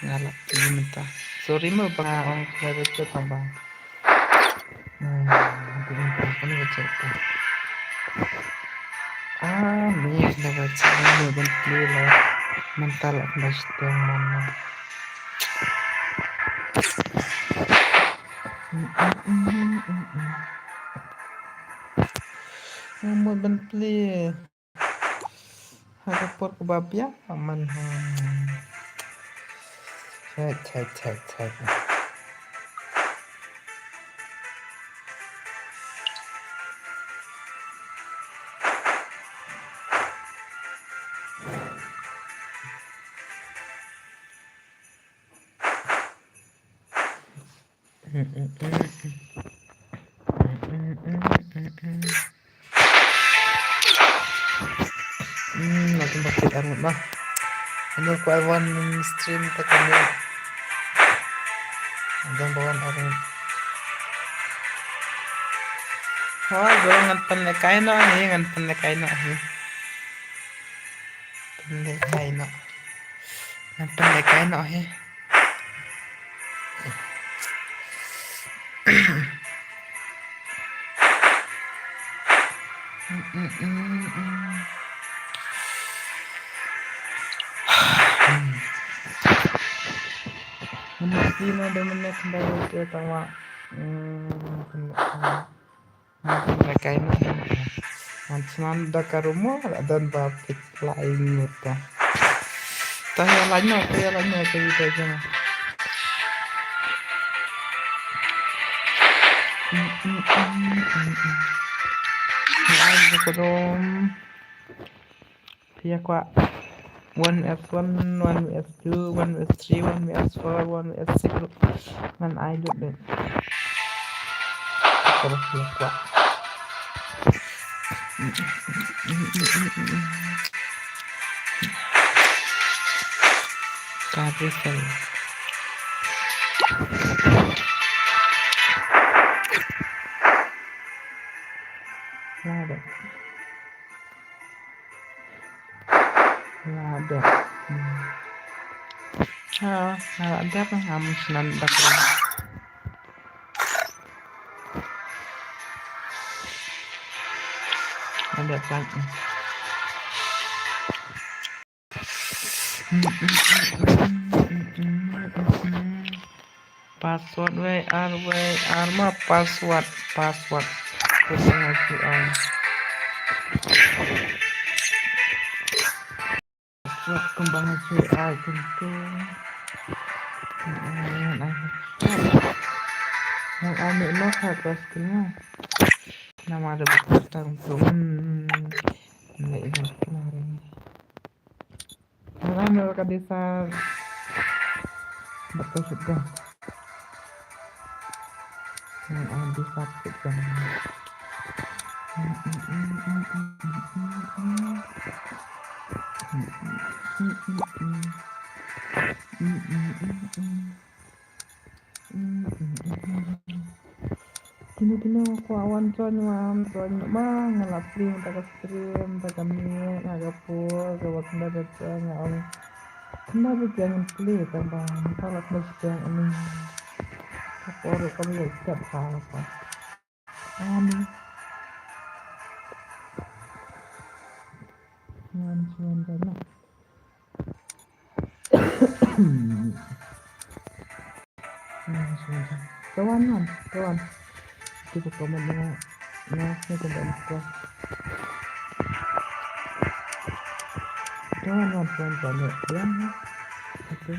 ngalap ini mentah. Sorry mo bang ang baca tambang. Nanti mentah kan baca apa? Nih sudah baca ini bentuk lah. Mental baca yang mana? Mau bentuk. Ada por kebabnya aman. Cek. Langsung pakai armut mah. Ano ko awan stream ta kami. Adang bawan armut. Hoy, bro ngan panlekay no ahi, ngan panlekay no ahi. Panlekay no. Ngan panlekay no ahi. Mesti na demennya kembali ke tawa. Panlekay no ahi. Nanti da karumo dan bapit lain gitu. Tanya lainnya ke kita aja. Ayo kodom. Iya kwa. 1S1, 1S2, 1S3, 1S4, 1S6 man I do it. Terus ya kwa. Kabisel. Lada. Ada apa ngamun senan bakal. Ada apa? Password WR mah password kembangan WA tentu yang aneh mah pastinya nama ada bertang nggak ingat kemarin karena ke desa betul sudah yang ada sakit kan Kini aku awan con mah ngelapri tak stream tak kami ngagapur gawat ndak ngawang kenapa jangan play tambah kalau sedang ini kapor kami ya setiap apa ani cuman karena kawan itu komennya ngasih ke dalam kelas kawan banyak yang oke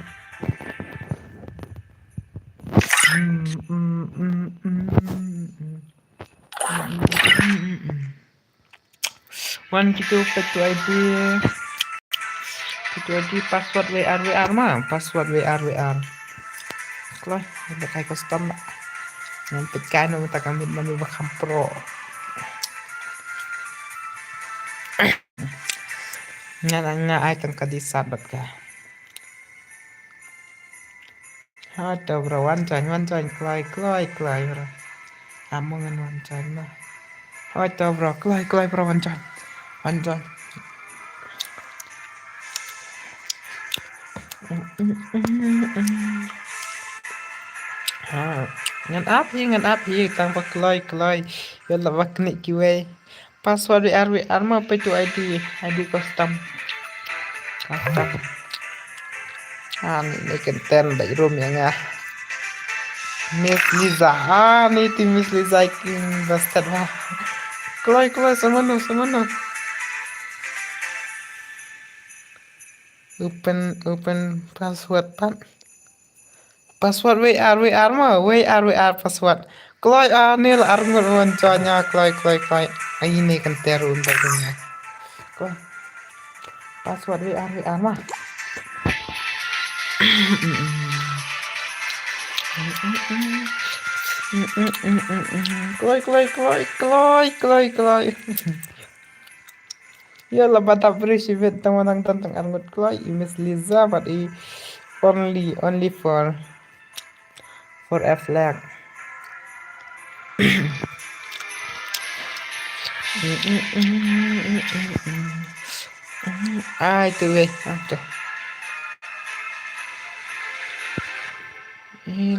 One gitu itu ID password WR mah password WR kalau ada kayak custom yang tekan untuk kami menubahkan pro nga icon ka di sabat ka ada bro wancan klay bro amongan wancan lah ada bro klay bro wancan Ngan api tanpa kelai ya lah waknik kiwe password WR mah apa itu ID custom ini kenten dari room ya nga Miss Liza nih tim Miss Liza king bastard wah kelai semana open password pan password WR mah WR password kelai anil armor wancanya kelai ini kan terun baginya kelai password WR mah kelai ya lah bata appreciate teman tentang armut kelai Miss Liza but only for a flag itu tuh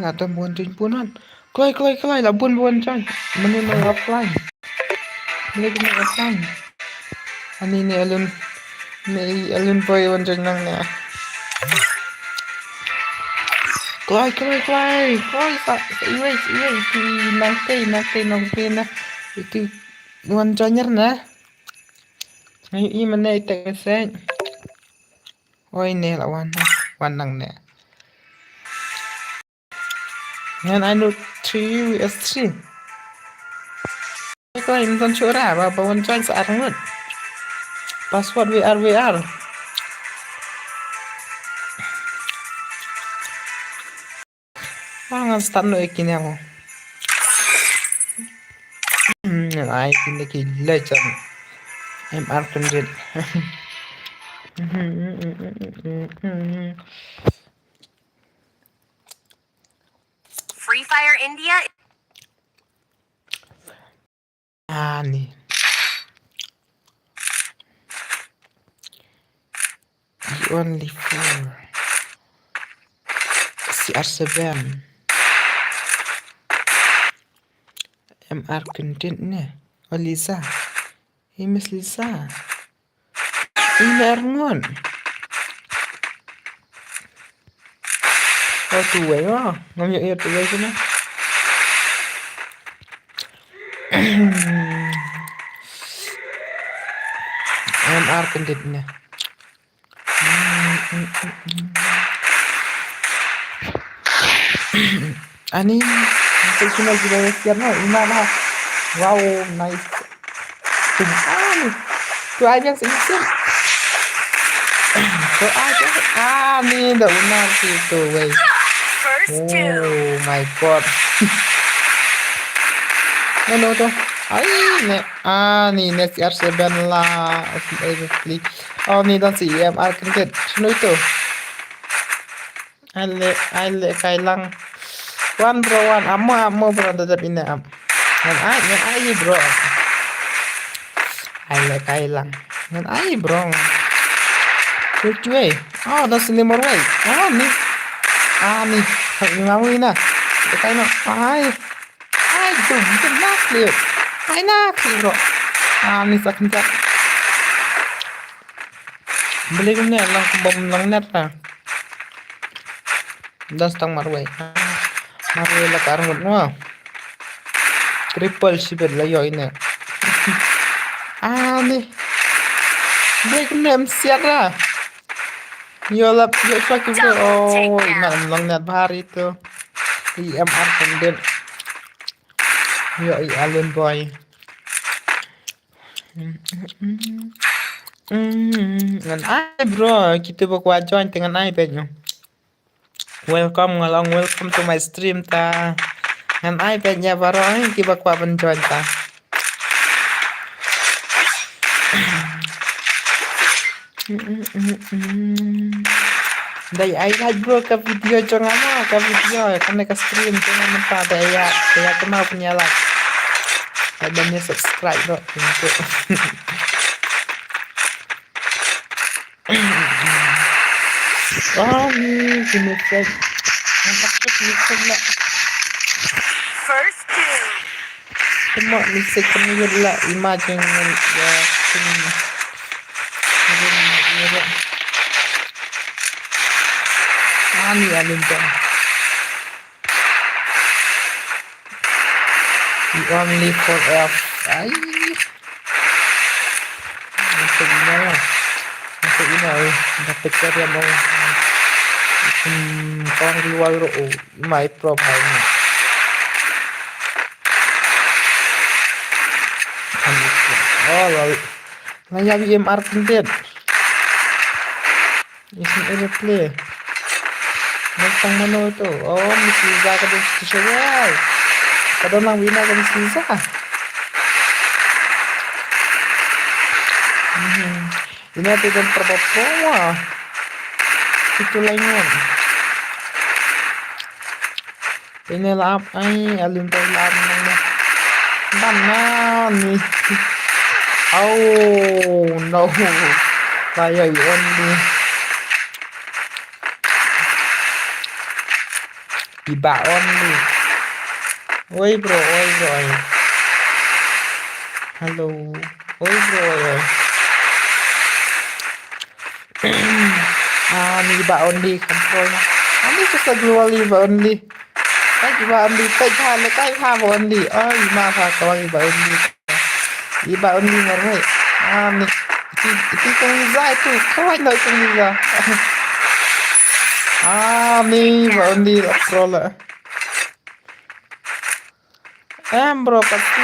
lah tuh buncin punan kelai lah bun coy menurut offline ini alun boy wancang nang ya kelai sa iwe itu nangke na itu wancanya na ayo mana itu sen ini lah wanang ne ngan anu 3 vs 3 kelai minta curah apa wancang searang password WR ngan start no ikini ako ay hindi gila dyan MR Kendrick Free Fire India nih only for CR7 MR Kendrick nih Lisa Miss Lisa ini Arngon tuwe ngomong ya tuwe sini MR Kendrick nih ani untuk cuma juga siap mana wow nice tuh aja sih tuh aja nih udah benar sih tuh wey oh my god no tuh nih next CR7 lah obviously nih dan si MR Kendrick sino itu ale kailang one amo bro tetap ini ngan ai bro ale kailang ngan ai bro which way dan sini more way nih ngawi na kayak ai tuh bisa nakli bro nih sakit beli ini lang bom lang net dan setang marway lah karang mo triple shibet lah yo ini nih beli nem siara yo sakit bro lang net bahari itu MR Kendrick yo alun boy ngan ai bro kita bakal join dengan ai penyo welcome to my stream ta ngan ai penyo baro kita bakal join ta dai ai like bro ke video jangan ke video kan ke stream jangan mentah daya kenal punya like dan subscribe bro untuk Sinisek. Ang takot, sinisek na. First doom. Semua nisek kami lah. Imagine ya. Ani alin dyan. Only for F. Ay. Nisek na lang. Nisek na eh. Dapat karya mo. Kung riwal ro. May profile mo. Oh lalu. Layak IMR content. Isn't aeroplane. Nagtang mano ito. Oh, Miss Liza ka din sa Shawal. Kada lang wina ka Miss Liza. Ini natin ang trabaho. Ito lang yun. Pinilap ay alin tayo lang na. Banan. Oh no. Kaya yun ni. Iba only. Oi bro. Hello. Oi bro. Ni iba only control. Ano ito sa dual iba only? Ay iba only. Kay pa only. Ay makakawang iba only. Iba only ngaray. Ito kong Liza ito. Kawai na itong Liza. Nih iba only control. Bro, pasti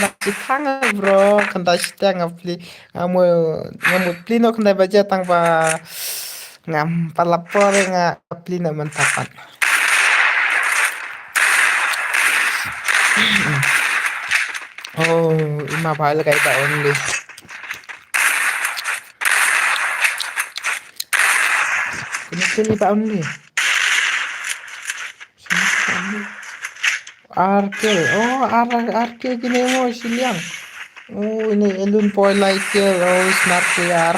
nak ditangga bro, kanda sita ngapli, ngamut plino kanda baca tangpa ngam palapor ngapli na mantapan. Oh, ima bahal kayak tak only. Kini pak only. Arkel, oh Arkel gini mo siliang. Oh ini elun boy like oh smart PR.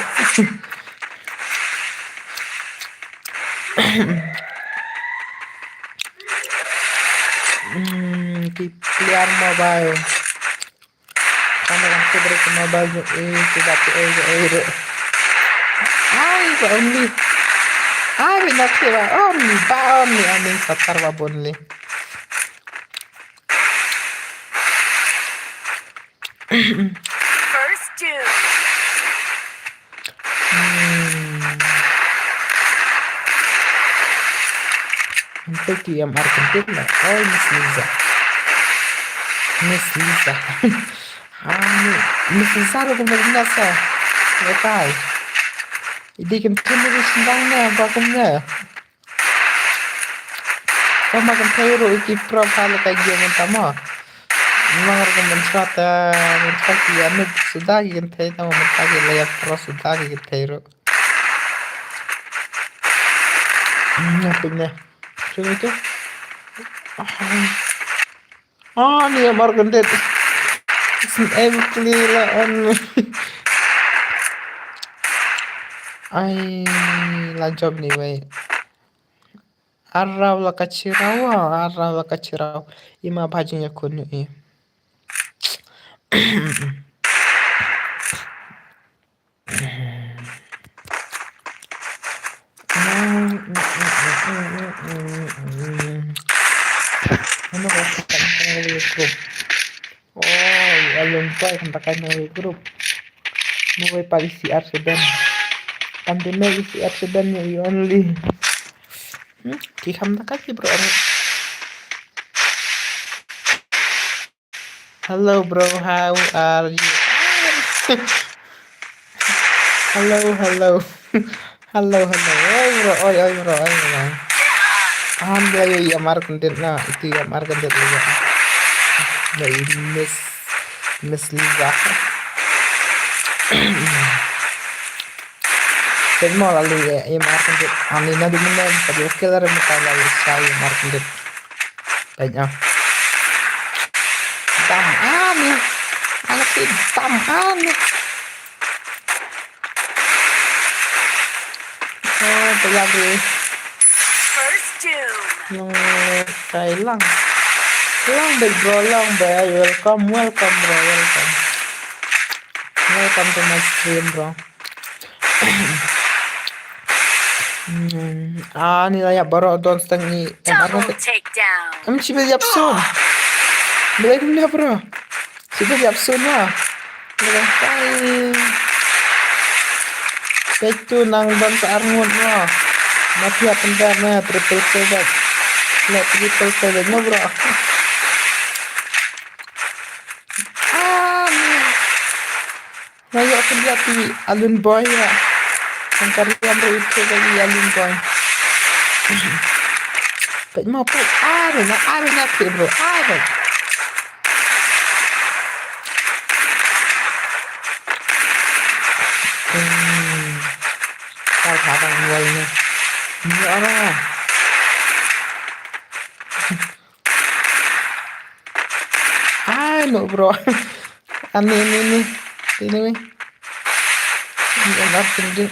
Player mobile. Kamu langsung beri ke mobile tidak Ay only. Ay binak siya only aming satar babonli. First doom. Untuk yang marketing lah. Oh Miss Liza. Miss Liza aku benar sa. Lepas. Hindi kan tuloy sindangnya bakumnya. Kau makan sayur iki profile kayak gimana tamo? Memang rekomendasi ya sudah gitu tamo mentagi layak pro sudah gitu. Punya. Coba itu. Nih ya marketing. Every lah on. Ay lanjut nih wey. Araw la kaciraw. Ima bajunya kuno eh. Ano ko kanta group. Oh, alun pa kanta group. Nuway pag CR sedan. Pandemik CR sedan nya only. Kikam nakaki bro. Hello bro, how are you? Hello. Hello. Oi bro. Alhamdulillah ya marketing na itu ya marketing ya. Dari Miss Liza. Jadi mau lalu ya marketing. Amina di mana tadi killer muka lalu saya marketing. Banyak. Taman. Anak sih taman. Oh lagi First doom. yung kay lang big bro, lang ba, welcome bro, welcome to my stream bro. Nilaya baru don stangi Double takedown. sibil yapsun bilay niya bro, sibil yapsun na bilang kain itu nang ban sa arngon mo mati apanda na triple seven na triple seven mo bro. Ngayon ako dati alun boy ya ang karya bro ito lagi alun boy. Pwede mo po ari na bro ari. Habang wal na hindi ano no bro ini ini natin din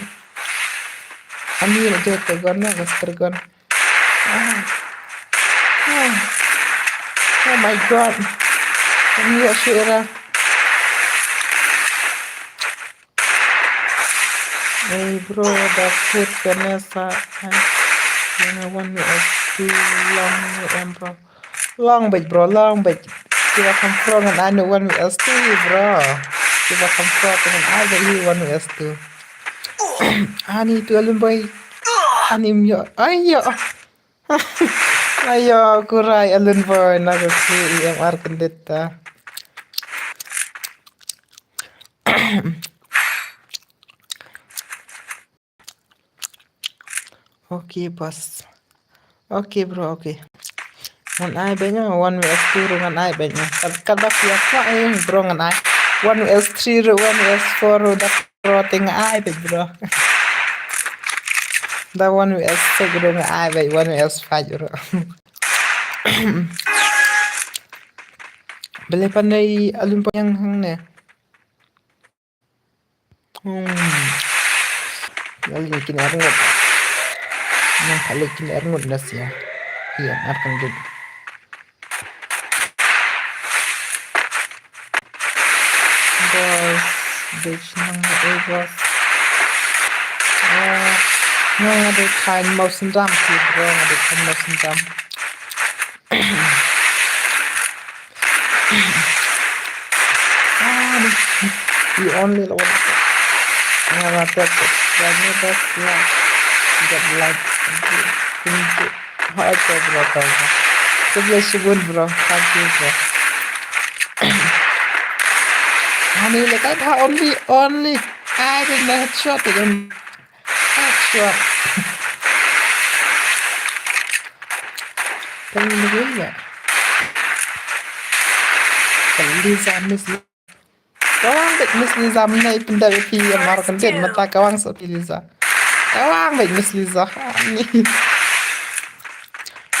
yun ito tergon na gas tergon oh my god ini ya syira. Hey bro, David Vanessa, yang one us too long bro. Long bait. Kita come from and I know one us too bro. Kita come from and I know one us too. Ani tu alun boy. Anim yo. Ayo. Ayo kurai alun boy nagasi yang arkan deta. Okay, boss. Okay, bro. Okay. Ngan ai banyak 1vs2 ngan ai banyak. Kada siapa bro ngan ai. 1vs3 1vs4 udah pro tengah ai bro. Da 1vs6 bro ngan ai 1vs5 bro. Beli pandai alun yang hang ne. Lalu kini ada yang kali kini Ernut das ya, iya akan jadi. Bos, bitch nang bos. Nang ada kain mau sendam sih bro, ada kain mau sendam. The only one. Nggak dapat, lagi das ya. Tidak like untuk apa berapa sebelah sebut bro thank you bro. Hani lekat only I did the headshot again headshot kan ini ya Liza miss kawang bet miss Liza menai pindah pi amar konten mata kawang so Liza kawang bet miss Liza ni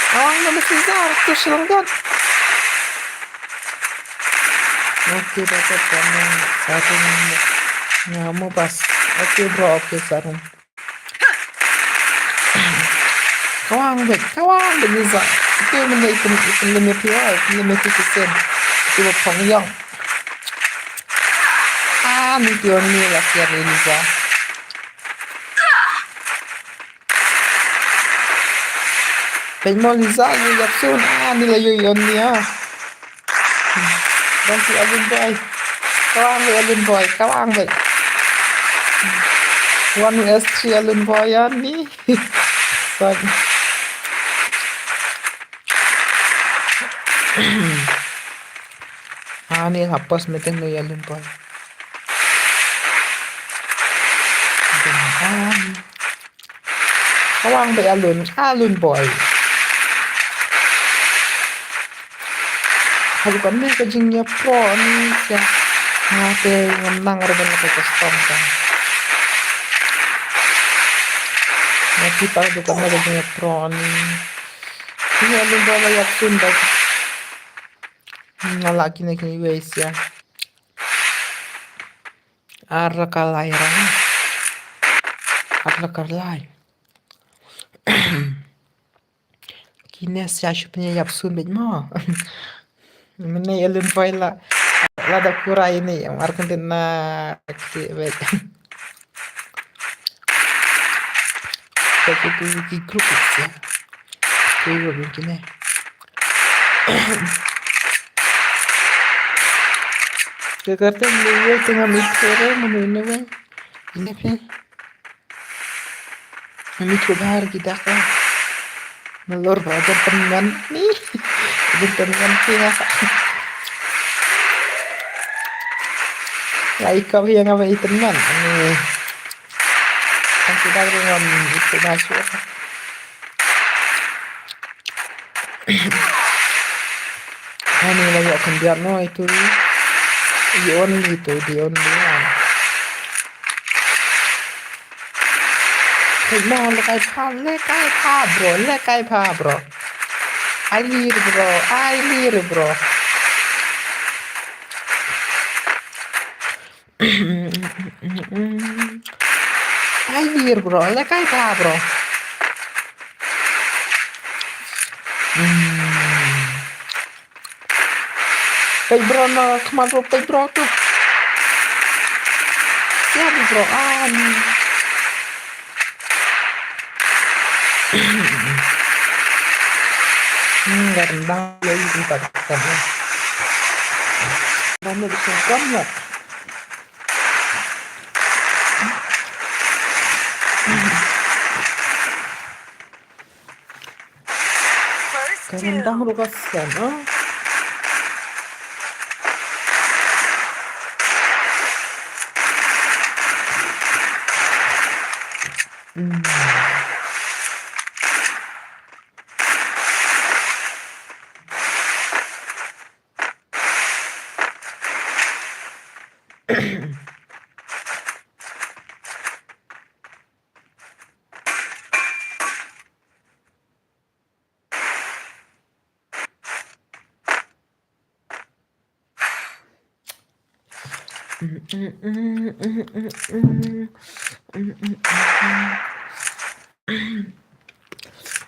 kawang na miss Liza tu selangkan. Oke dapat kamu satu ngamu pas oke bro oke sarung kawang bet Liza itu menai ikan lemah piawai lemah kisen itu pengyang ni tiyon ni laki Liza. Penmo Liza ni yapsun nila yun niya. Dan si alun boy. Kawang boy. 1vs3 alun boy yan ni. Sag. Ni hapos meeting no alun boy. Kawang boy alun boy. Halukan ni kajingnya pro ni siya. Ngate ngenang rin na custom kan. Nakita ko na kajingnya pro ni. Ini alun boy layak sundag. Nalaki na kini siya. Arra kalay. Kines ya syupnya yapsun bej mo. Mene elun poila lada kura ini yang Argentina kti bej. Tapi itu di grup ya. Grup mungkin ya. Jakarta dulu tengah mikir mana ini bang. Ini bang. Mikir bahar kita kan. Melor pada teman nih. Ada teman ya. Lah ikaw yang apa teman ini. Kan kita dengan itu masuk. Ini lagi akan biar no itu di only itu di only one. Mau lekai pa bro. Alir bro. Alir bro, lekai pa bro. Pay bro no, kemana bro pay bro tuh? Siapa bro? Nggak rendang lagi tempat kita. Kamu bisa nggak? First Rendang two. lu kasihan,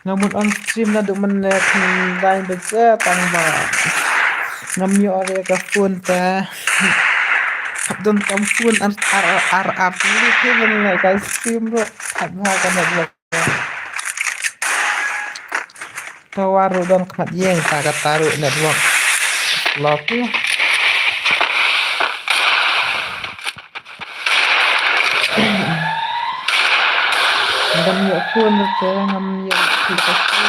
Namun on stream na dumanet dahil sa tangba ngamyo area ka phone ta don kam phone ar dili na ka stream ro adha ka na blog tawaru don kmat yeng ta ka taru network lock ya ngamyo phone ta ngamyo aplikasi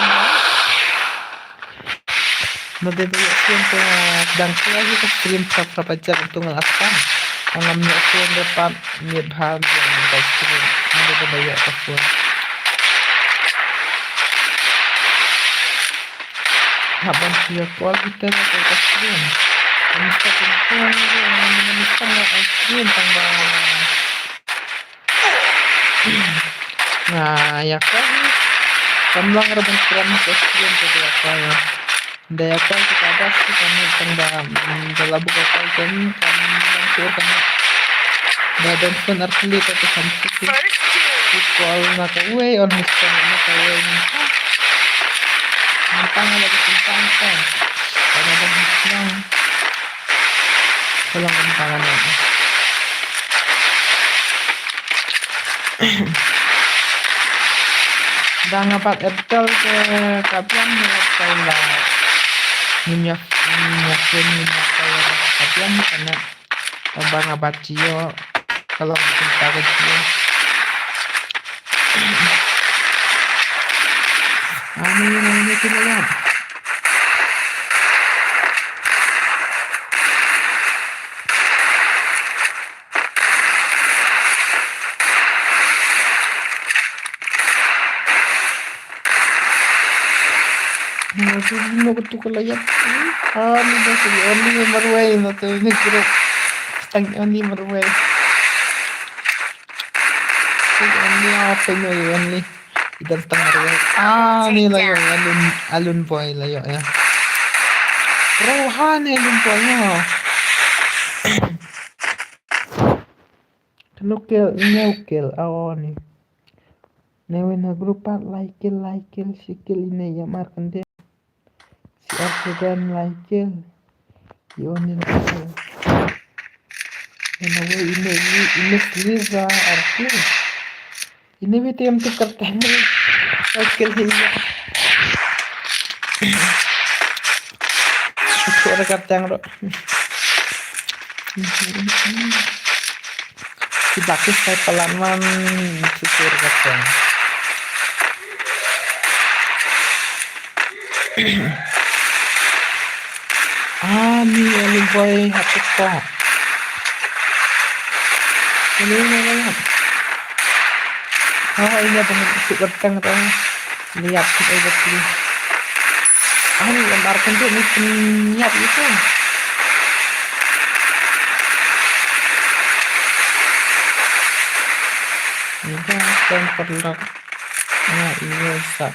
Nadadaya phone ta sedang lagi ka stream berapa jam untuk ngelakukan ngamyo phone depan ni bhal yang ka stream nadadaya ka phone habang siya kual kita ka stream Mista kumpul mista na stream tangga nah ya kan kambang rabang stream ka stream ka ya daya kan kita bahas kami tangga dalam buka kan langsung kan badan pun artili tapi sampai First two. kual na ka way on mista na ka way Mentang lagi kentang kan karena ada hisnang tolong kentangan lagi dah ngapat Apple ke kapian kaila minyak kaila kapian karena tambah ngapat cio kalau kita kecil ini tidak lihat Mau betul kalau ya, ini masih only marway na to ini kira tang only marway. Only apa ini only idan tang marway. Ini lah yung alun boy lah ya. Rohan alun boy mo. Nukil awon ni. Newe na grupa like sikil ini ya markan dia. Artigan like you only know. In a way, ini Liza Arkil. Ini itu yang tukar tender. Arkil iya. Itu ada kacang dok. Kita kisah pelaman syukur kacang. Ini boy hati kok. Ini banget. Ini apa masuk kacang dong. Lihat kita betul. Ini lemparkan tuh ini niat itu. Ini kan perlu. Nah ini bisa.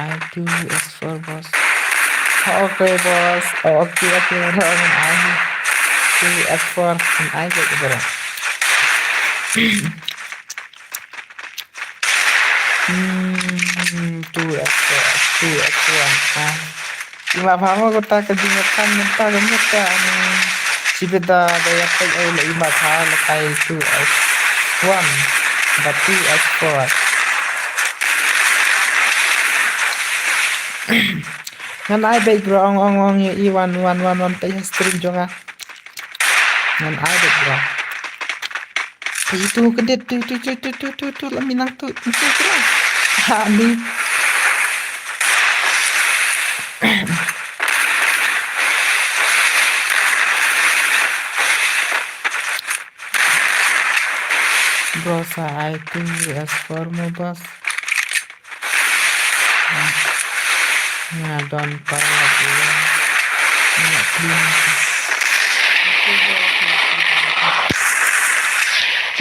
I do as for boss. Okay boss. Okay. Orang I do as for and I get it bro. Two as one. Lima paham kota kejingetan mentah kemudian si beda daya pay ay lima paham kay 2 as 1 but 2 as 4 ngan ay bay bro ong yung iwan 1 tayo stream jo nga ngan ay bay bro itu kedit tu laminang tu bro ani bro sa I do as for mo boss nga don para lagi nga clean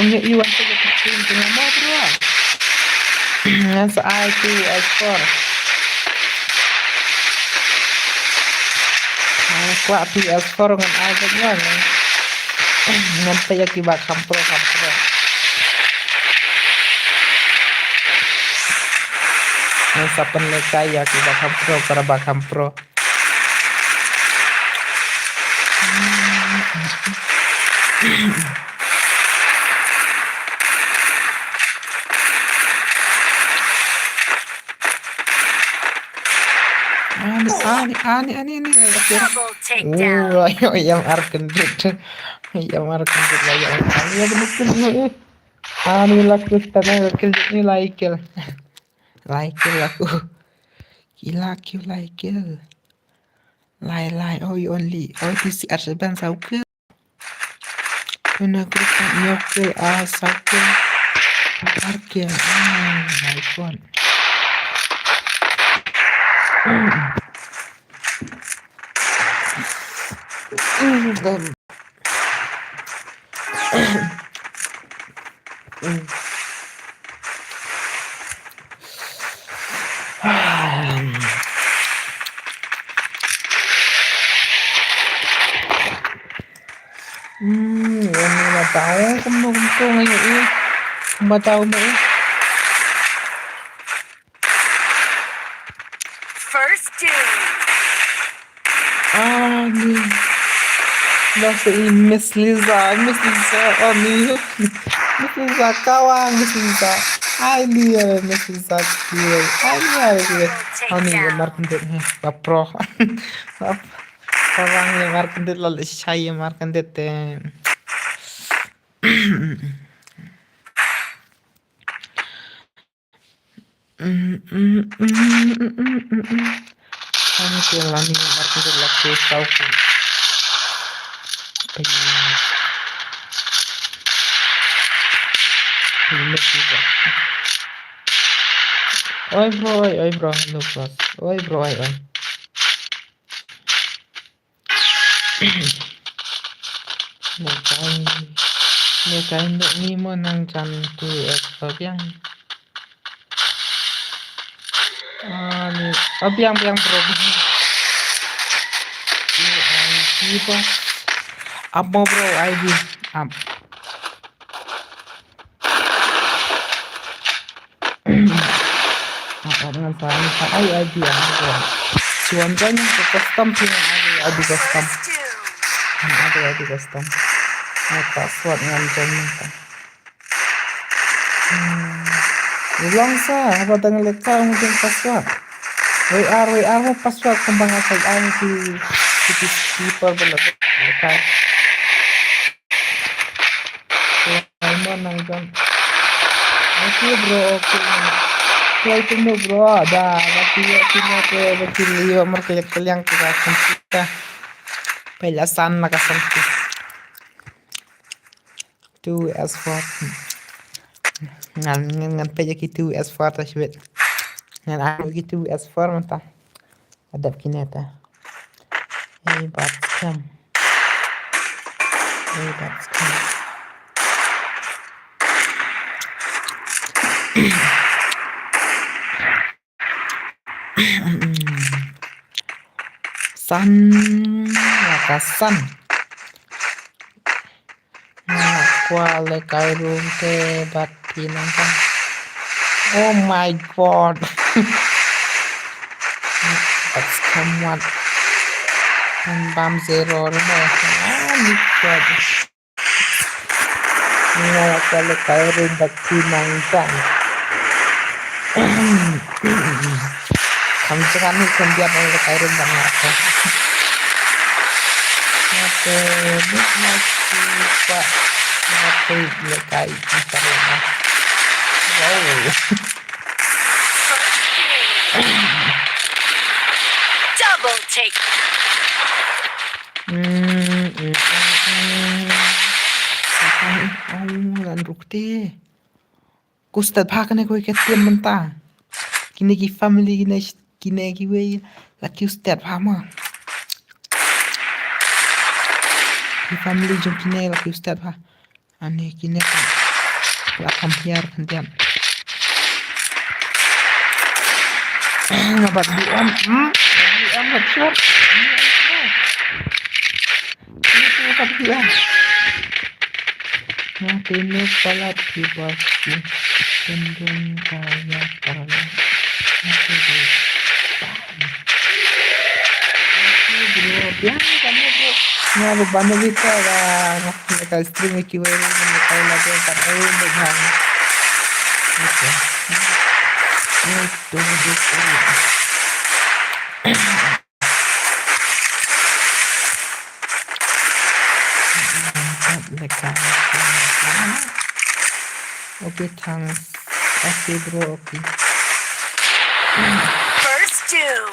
ang iwan ko sa clean ko mo bro nga sa I do as for kuat PS4 ngan ada ngan ngan tayo kiba kampro ngan sa panlekay kiba kampro para ba kampro ani Double takedown. yang arkendit lah yang ani ya betul ani laku tanah kerja ni like aku gila kau like oh you only this arban sauke kena kita nyoke sauke parkir my phone Yan na tahu kumpunto ngayon kumataw mo First dude. ni nasa Miss Liza Miss Liza kawan Miss Liza ay dia Miss Liza kill ay dia ani markandit bapro orang yang markandit lalu saya markandit Kami kilani markandit laku tahu Oi bro, hello bro. Oi bro. Nekain ni mo nang chan tu biang. Ni biang bro. Ni bro. Apa bro ID? Dengan saya ID bro. Cuan-cuannya ke custom sih, adu custom, First doom. adu custom. Password ngancam minta. Ulang sa, apa dengan lekal mungkin password. WR mo password kembang asal si keeper belas lekal. Lama nangkan. Oke bro, oke. Play tunggu bro, ada baki liwa merkaya kaliang kita pelasan nakasan tu S4 ngan peja gitu S4 tasbet ngan aku gitu S4 mentah adap kineta hebat scam san lakasan kuale kairun te bati nangkan. Oh my god. That's somewhat bam zero god. Kuale kairun bati nangkan. Kami kami kemudian oleh kairun banget. Oke, pak. Apa lekai caranya? Wow. Double take. Lan rukti. Kustad pakan aku ikat tiam mentah. Kini ki family kini ki way laki ustad pama. Ki family jom kini laki ustad pa. Ani kini kan lakam hiar kantian. Ngabat diam. Diam headshot. Ini ngabat diam. Ini palat di bawah cenderung kaya karena biasa kamu bro ngalu banu kita lah mereka stream kiwari mereka lagi tak tahu macam itu mereka oke thanks oke bro oke First doom.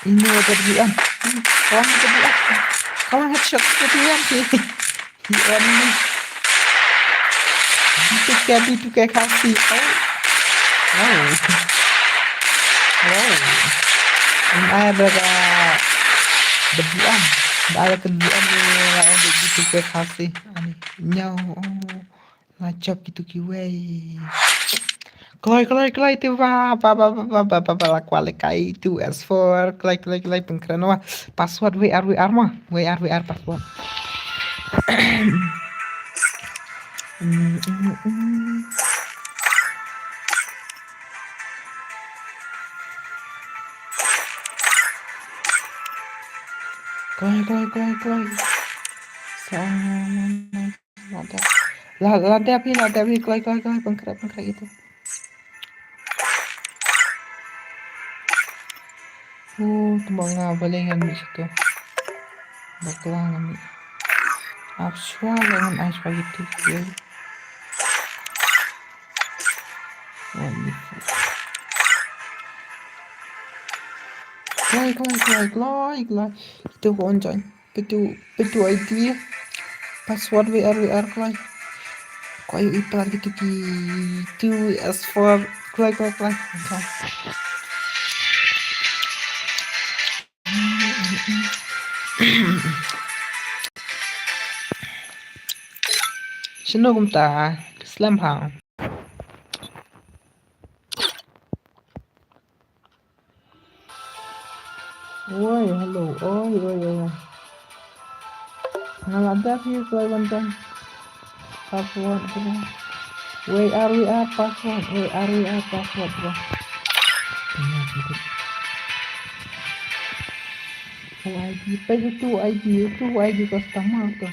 ini berdiam kawan headshot berdiam sih Iwan ini itu kayak kasih wow ini ada berdiam ada kerjaan di gitu kayak kasih nyaw ngacap gitu kiwei Kelai itu apa lakukan kai itu S4 kelai pengkeren wah password WR mah WR password kelai sama lantai api kelai pengkeren itu Tumanga balingan di situ. Bakalan Abswa dengan ice begitu. Glai. Itu koncoy. Itu ID. Password WR glai. Kayu ipar gitu S4 glai. Sino kumta Slam ha. Oi, hello. Oi. Ngalada sih soal konten. Password bro. WR password bro. ID, page itu ID customer tuh.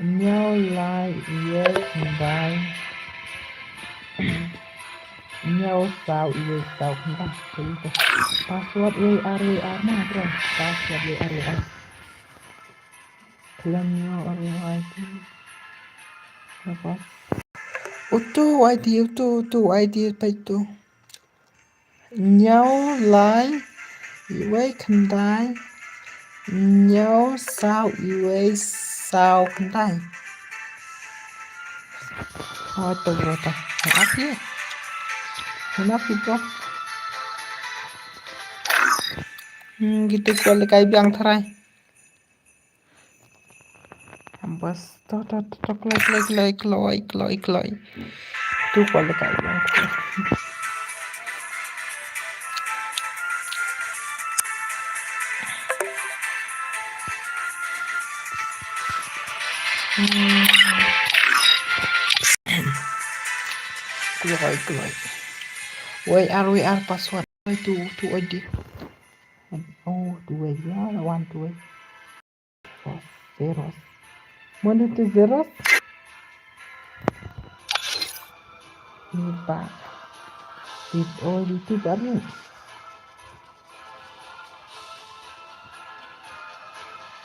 Nhau lai ye kembang. Nhau sao ye sao kembang. Itu. Password WR mah bro. Password WR. Klaim nhau ID. Apa? Itu ID page itu. Nhau lai ye kembang. Nhau sao ye sao kembang. Oh tuh bro tuh. Maaf ya bro. Gitu kuali kayak biang terai. Bas tok like. Tuh kuali kayak biang terai. Kloy. WR password. Itu ID. Oh, 2 ya, lawan 2. Zeros. Mana itu zeros? Ini pak. Itu baru.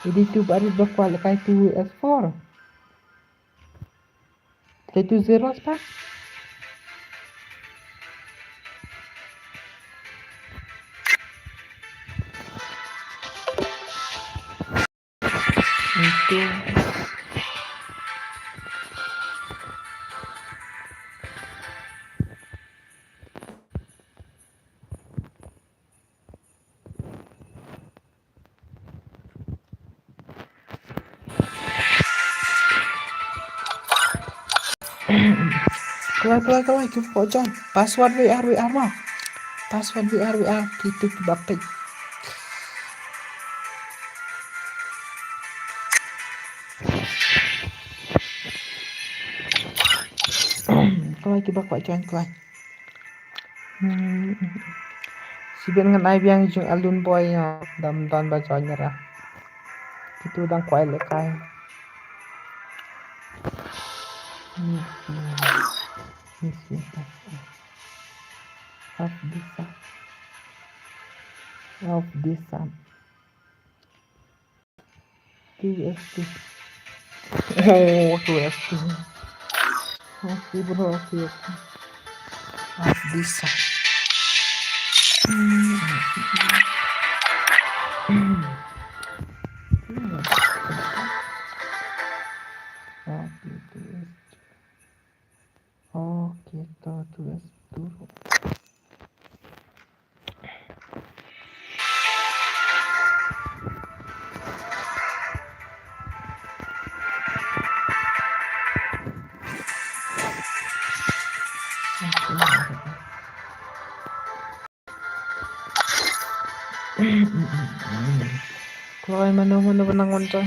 Jadi itu baru berkualifikasi itu S4. Itu zeros pak. Itu. Keluar itu pocong. Password WR mah. Password WR gitu bapak. Keluar coba pocong keluar. Si ben ngan ai biang jung alun boy dam dan baca nyerah. Itu udang kuai lekai. Of this sun. 2ST. Oh, 2ST. Oke bro, oke. Of this sun. Oke, kita 2S dulu. Kalau mana benang ngoncong,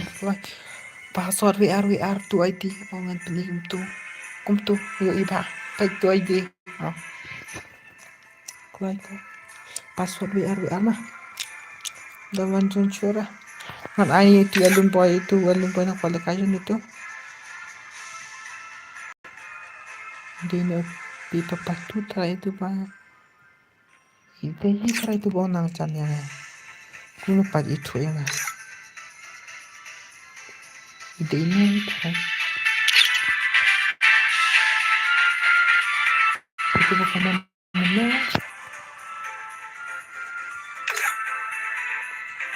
password WR tu ID, ngan pilih tu, yuk iba, baik tu ID, kalau password WR mah, dah ngoncong curah, ngan ai itu alun boy nak balik aja itu, dia nak pipa patu tera itu bang, itu tera itu bang nang cannya, kuno pagi itu ya mas. Ide ini kan itu bukan mana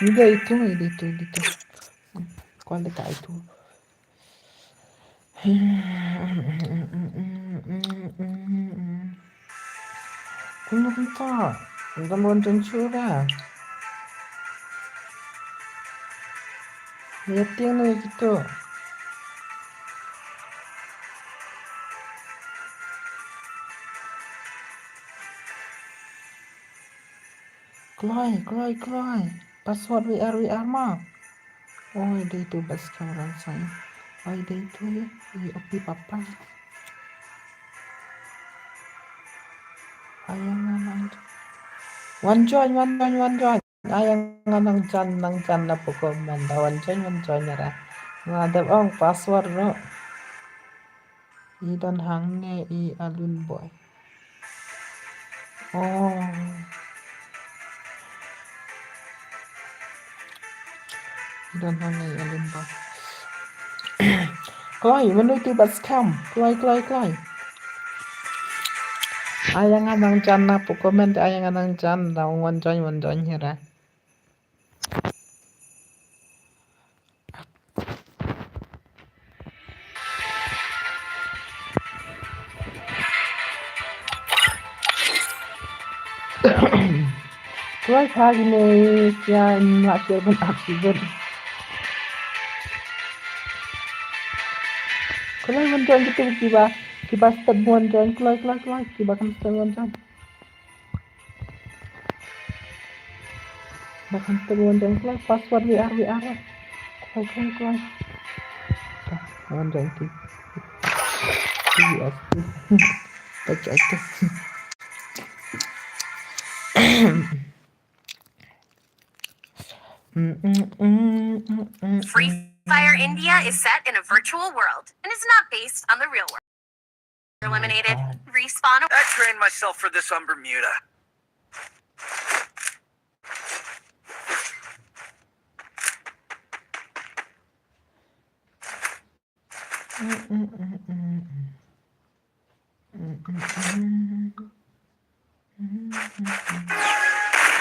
ide itu kualitas itu kuno kita udah mau curah lihat yang gitu. Kloy. Password WR mah. Oh, ada itu bas kameran saya. Oh, ada itu ya. Ini opi papa. Ayangan. One join. ayang nga ng chan na po comment. Awan chan yara. Ngadap ang password no. Idan hangne I alun boy. Oh. Idan hangne I alun boy. Kloi menuju bat scam. Kloi. Ayang nga ng chan na po comment. Ayang nga ng chan na wan join yara. Kloi pagi ne kya nak pun accident. Kloi wan join gitu kiba step wan join kloi kiba kan step wan join. Bahkan step wan join kloi password WR. Kloi. Wan join ki. Yes. Baca itu. Free Fire India is set in a virtual world and is not based on the real world. Eliminated. Respawn. I trained myself for this on Bermuda.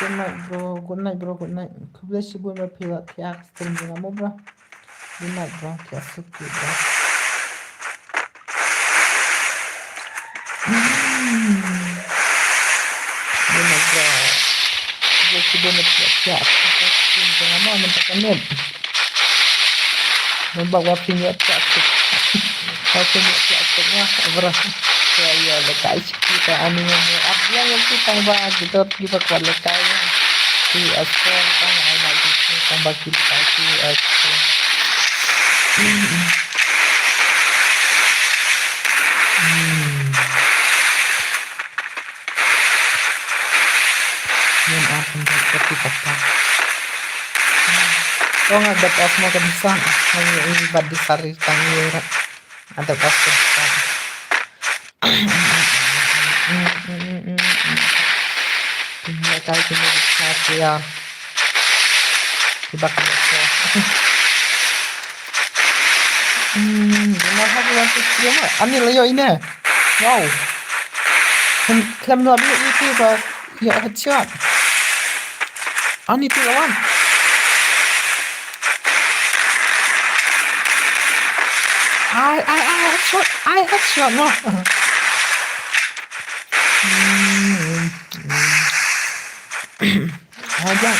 Good night, bro. God bless you, boy. My pilot, kaya stream din mo, bro. Good night, bro. Kaya suki, bro. Good night, bro. God bless you, boy. My pilot, kaya stream din mo. Mantakanib. Membawa pingat kaya suki. Kaya suki mo, bro. Kaya lekay kita ano yung abya yung kitang ba dito kita kwa lekay si aspon tang ay nagito tang bakit si aspon yung ating pati papa kung ada pas mo kanisa ay ibad di sari tang yura ada pas kanisa Lekay kini ya iba kanisa gimana satu stream ani layo ini wow klem labi itu ba ya headshot ani tu lawan I headshot no ajang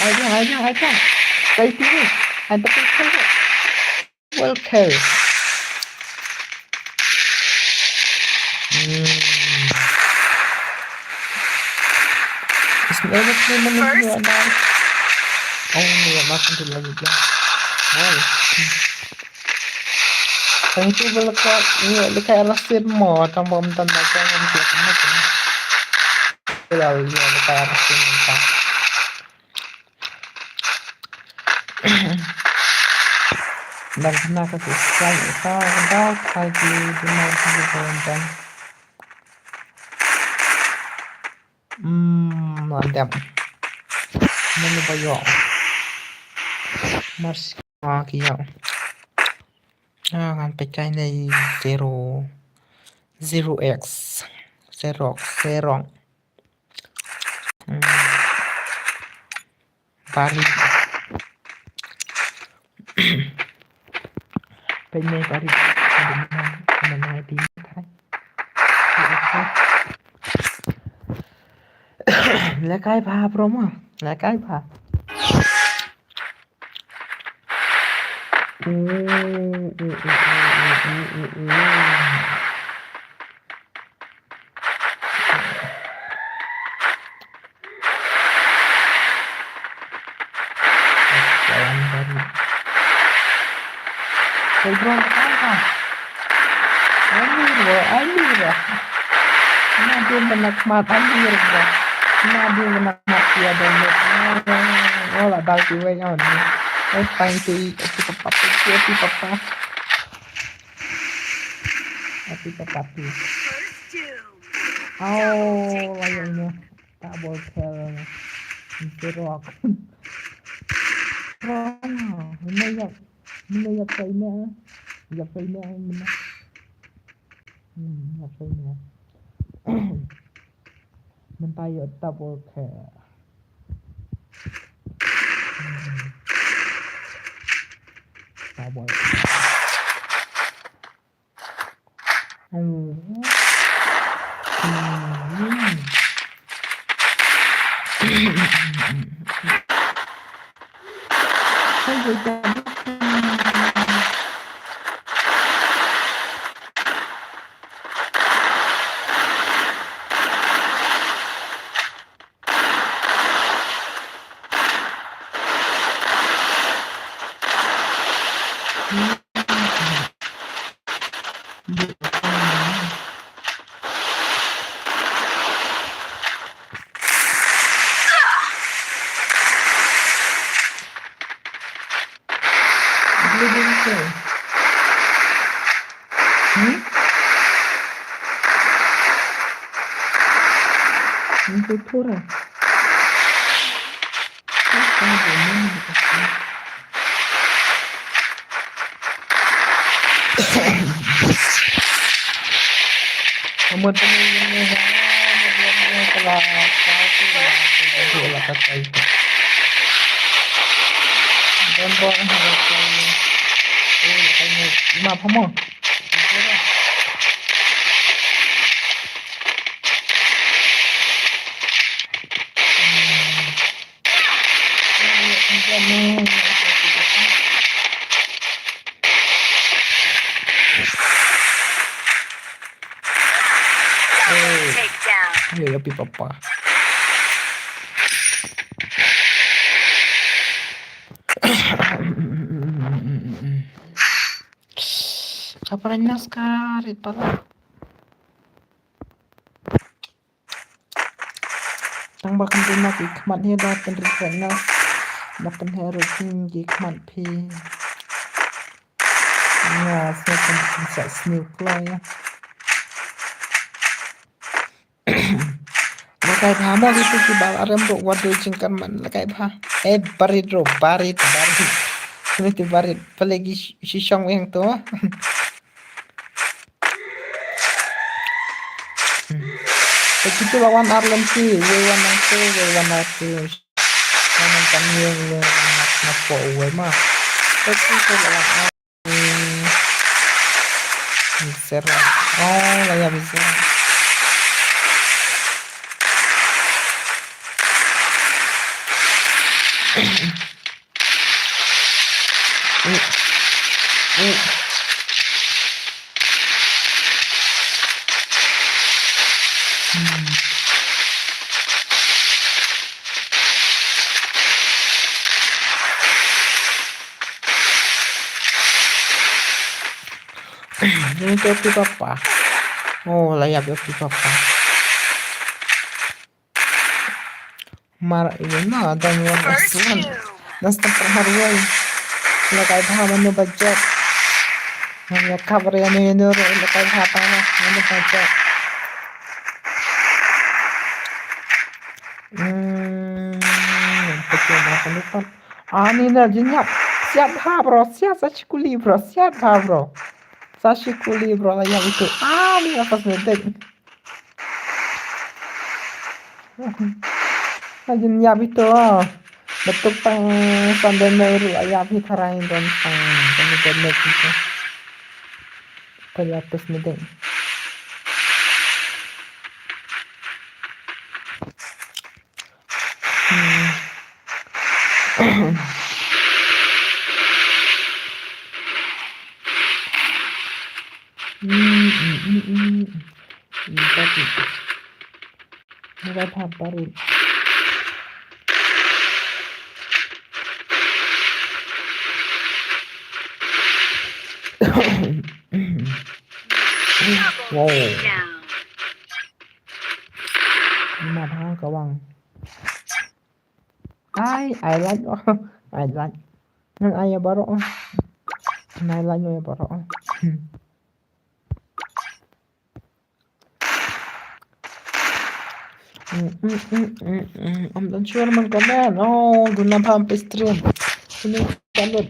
stay TV ada well kill makan dulu lagi dia Ang itu belakang ini kayak rasir mo tambah mentan baca yang dia lalu dia kayak rasir mentah dan kena kasih sekali kalau kaji benar saja kawan mantap mana bayar mas kia akan pecah ini 0x Pari bên này Pari mình hai tiếng thái là cái bà promo là cái bà Bro, apa? Anjir bro. Ini dia penakmat anjir bro. Nabi mati ada oh lah dal kiwe nyon paling si papa api oh layaknya tak boleh kel jerok ini ya kayaknya mana ya kayaknya mentayo tak boleh kel tak boleh itu turun kamu temuin telah dan boleh harus apa mau Takedown. ya tapi papa Siapa naskah pala tang bakal terima hikmat ni dapat rencana dapat harus tinggi hikmat pi ya saya bisa snukla ya lakai bhamo gitu ki bal arem ro wadu jingkan man lakai bha barit ini barit pelagi sisong yang tu begitu lawan Arlem sih wewan aku kanan kanyang na po uwe mah begitu lawan serra oh laya bisa ini topi papa oh layak topi papa mar ini na dan warna nastan perharuan lakai bhaman budget hanya cover yang ini lakai apa ini budget betul apa ini energinya siap bro siap sashikuli bro sashikuli bro lah yang itu ini apa sebentar lagi nyiap itu betul pang sambil meru ayam hitarain dan pang kemudian itu pada atas medeng Mulai baru wow 5 tháng cả bằng I like I like nan ayah baru I like ya baru I'm not sure man kaman guna pump stream ini download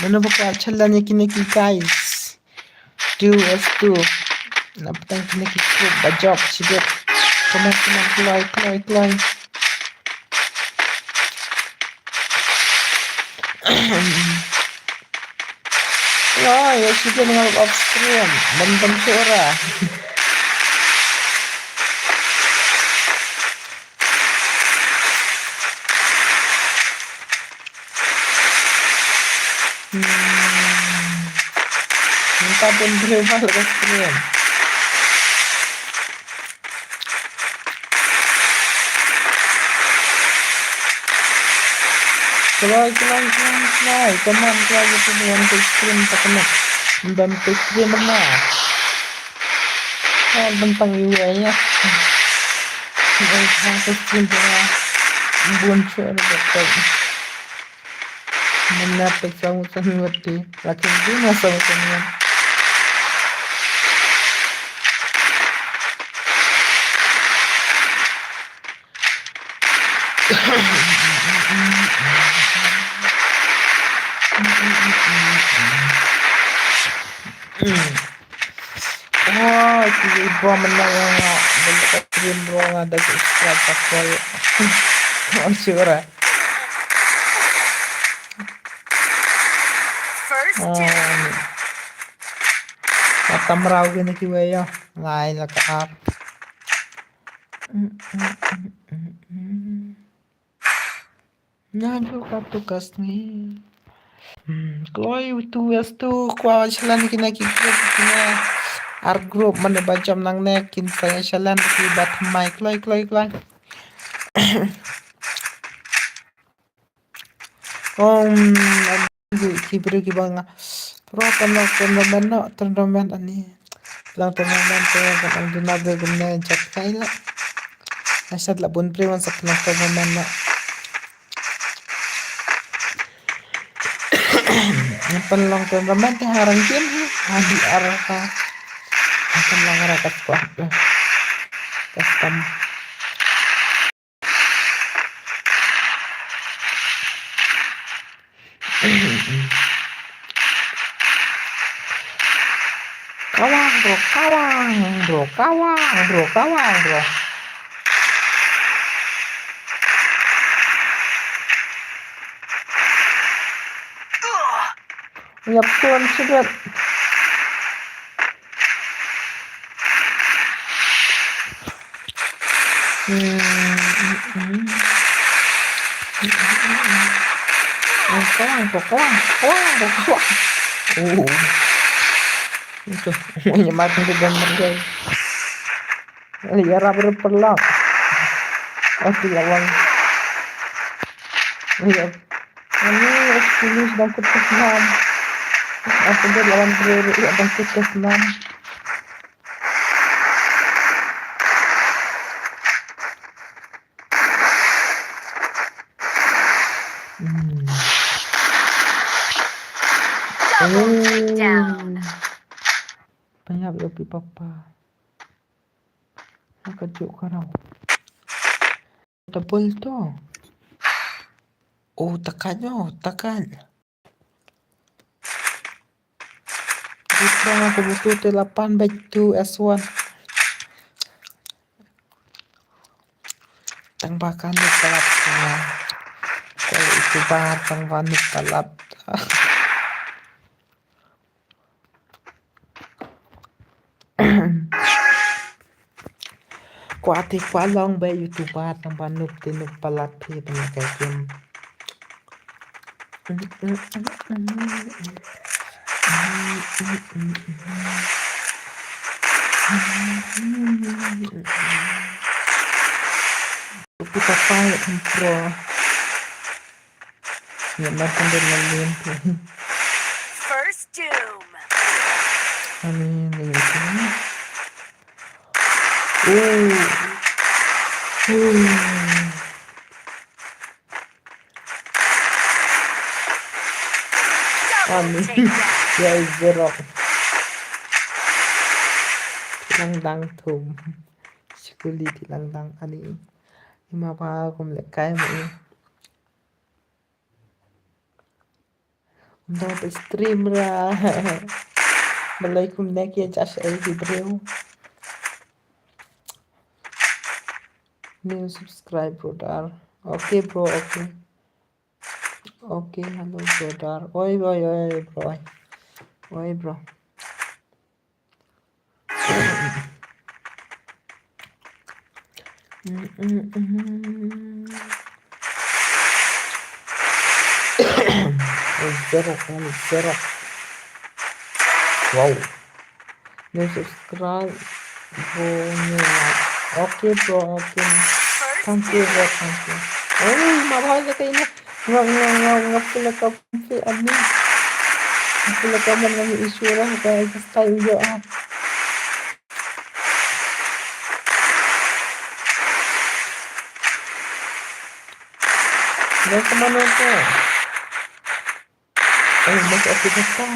mana buka challenge kini guys do as do napatang kini ko bajok sibet kaman klay ya sudah dengan off stream bentang suara minta pun berapa off stream Kelai, teman kelai itu dengan stream tak kena, dan stream mana? Bentang UI-nya, tentang stream punya muncul betul. Menapik sama ngerti, lagi dia sama. Ibu menang bentuk stream doang ada subscribe pasal suara. Mata merau gini kiwe ya, lain lah ke up. Nyajul ka tugas nih. Kloi itu tu kuah jalan kena kira ar group mana bacam nang nekin saya jalan di bat mic kloi. Kibru kibanga. Pro tournament ani. Lang tournament kan dinabe gumne jak kaila. Asad la bun preman sa tournament na. Penlong tournament harang game hadi araka. Penlong arakat kuat. Custom. Kawang bro. Yap tuan sudah. Kawang. Itu menyematkan ke gambar guys. Liara berperlang. Lawan. Lihat. Ini Australia sedang ketesan. Apa dia lawan Peru sedang ketesan. Banyak lebih papa. Kejuk karau. Tebal tu. Tekan. Sekarang aku butuh 8/2 S1. Tambahkan pelap. Kalau itu bahar tambahkan pelap. Kuati kualong ba YouTuber tambah noob tinuk pelap he penyakai game. Kita pakai pro. Makan dengan First Doom. Amin. Double take that. Ya zero. Langdang thum. Sekuli di langdang ani. Ima pa kum le kai mo. Dapat stream ra. Balai kum nek ya jas ai video. New subscribe brother. Okay bro, okay. Okay, hello brother. Oi bro. Oi bro. Zero kali zero. Wow. New subscribe. Bro, new like. Okay bro, okay. First Thank you bro, thank you. Oh, mabahal kayo na. Nga pula ka fi admin. Pula ka man ng isura kaya style yo ah. Yan ka man ko. Ay, mas okay na pa.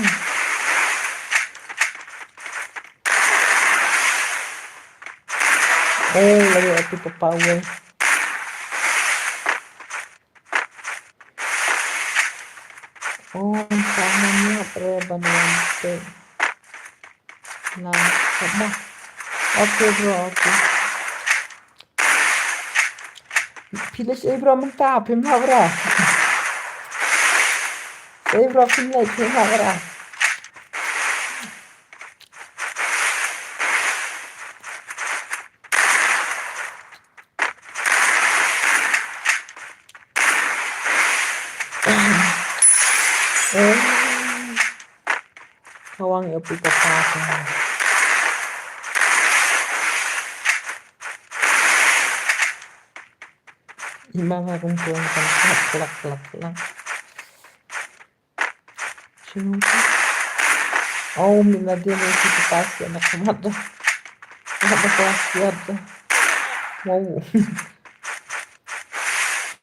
Oh, lagi ako pa power. Oh, sama niya pre banwante. Na, sama. Okay bro, okay. Pilas bro menta pim habra. Bro pinlay pim habra. Kawang ya pita pa. Imanga kung tuwang kan klak. Sino to? Oh, minadyan yung sitipasya na kamada. Nakapasya. Wow.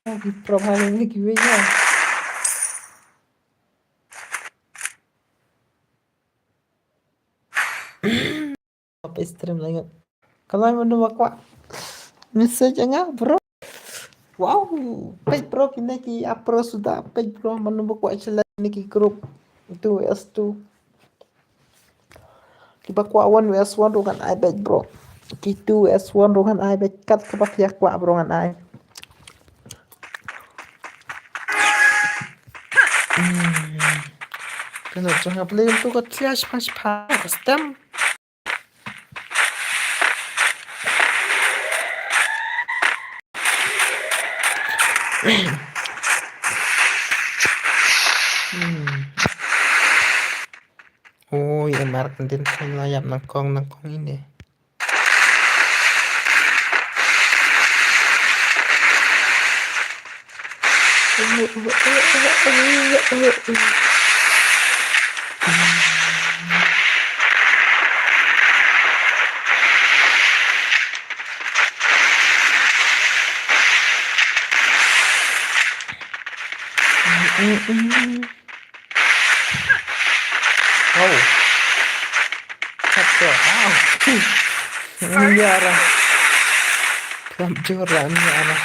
Okay, probably ni kiwinya. Apa stream lang yun. Kalau mo numakwa. Message nga bro. Wow. Page bro kinaki apro sudah. Page bro manubakwa sila niki group 2S2. Kibakwa 1vs1 rungan ay page bro. Ki 2S1 rungan ay page kat kabakyak kwa bro rungan ay. Kano jangan play untuk kat flash pas stem. Oh, ya mark din layap ng kong ini. Oh. Satu. Wow. Ini arah. Hancur lah ini arah.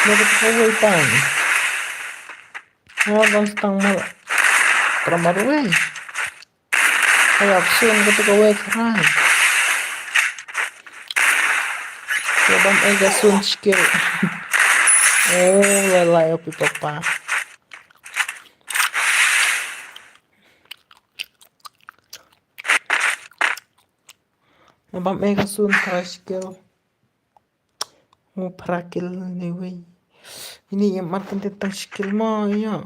Dapat kaway tang. Bang stang mal. Tramaruin. Kaya aksyon ko kaway karan. Bang ega sun skill. Oh, lalay opi papa. Bang ega sun skill. Oh, perakil nih, wey. Ini yang makan tentang skill mah ya.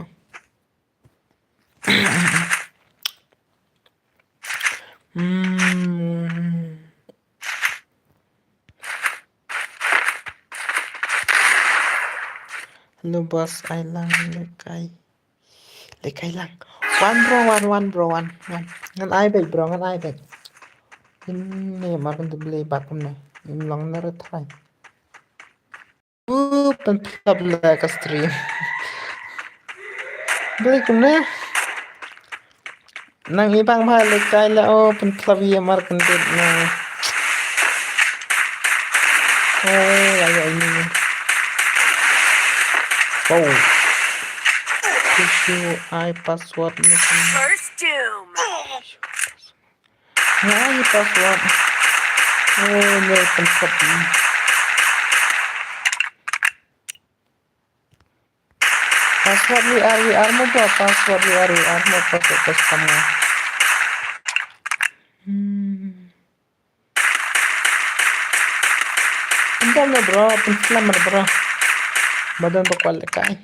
Halo bos, Ailang lekai lang. One bro, one. Ngan ai baik bro, ngan ai baik. Ini makan tuh beli bakum nih. Ini long neret hai. Pentap lah ke stream. Beli kumne. Nang ibang mahal lekai lah. Oh, pentap ya makan tuh nang. Oh, kayak ini. Oh. Issue I password nih. First doom. Nah, ini password. Oh, ini pentap. Password WR mo ba? Password WR mo pa kamu. Pinjam na bro, pinjam na bro. Badan ba kwal kai?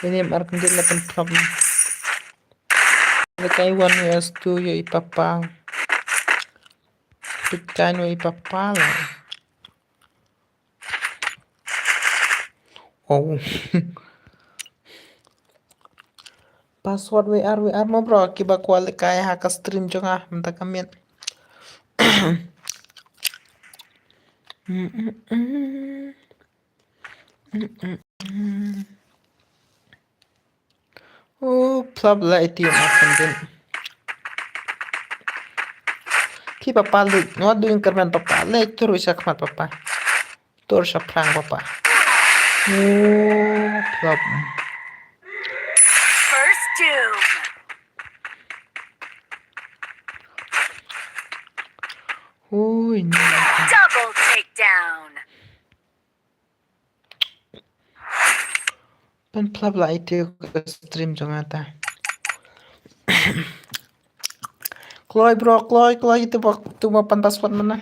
Ini mark din na pinjam. Kai 1 2 yo ipapang. Pitkan yo ipapal. Oh. Password WR mo bro, kiba kwal kai ha ka stream jonga menta kamin. Oh, plab la iti makan din. Ki papa le, no doing kerman papa le turu isak mat papa. Tur sa prang papa. Oh, plab. First doom. Oh, ini. Double takedown. Pen plab la iti stream jongata. Kloy bro, kloy itu waktu mau pantas buat mana?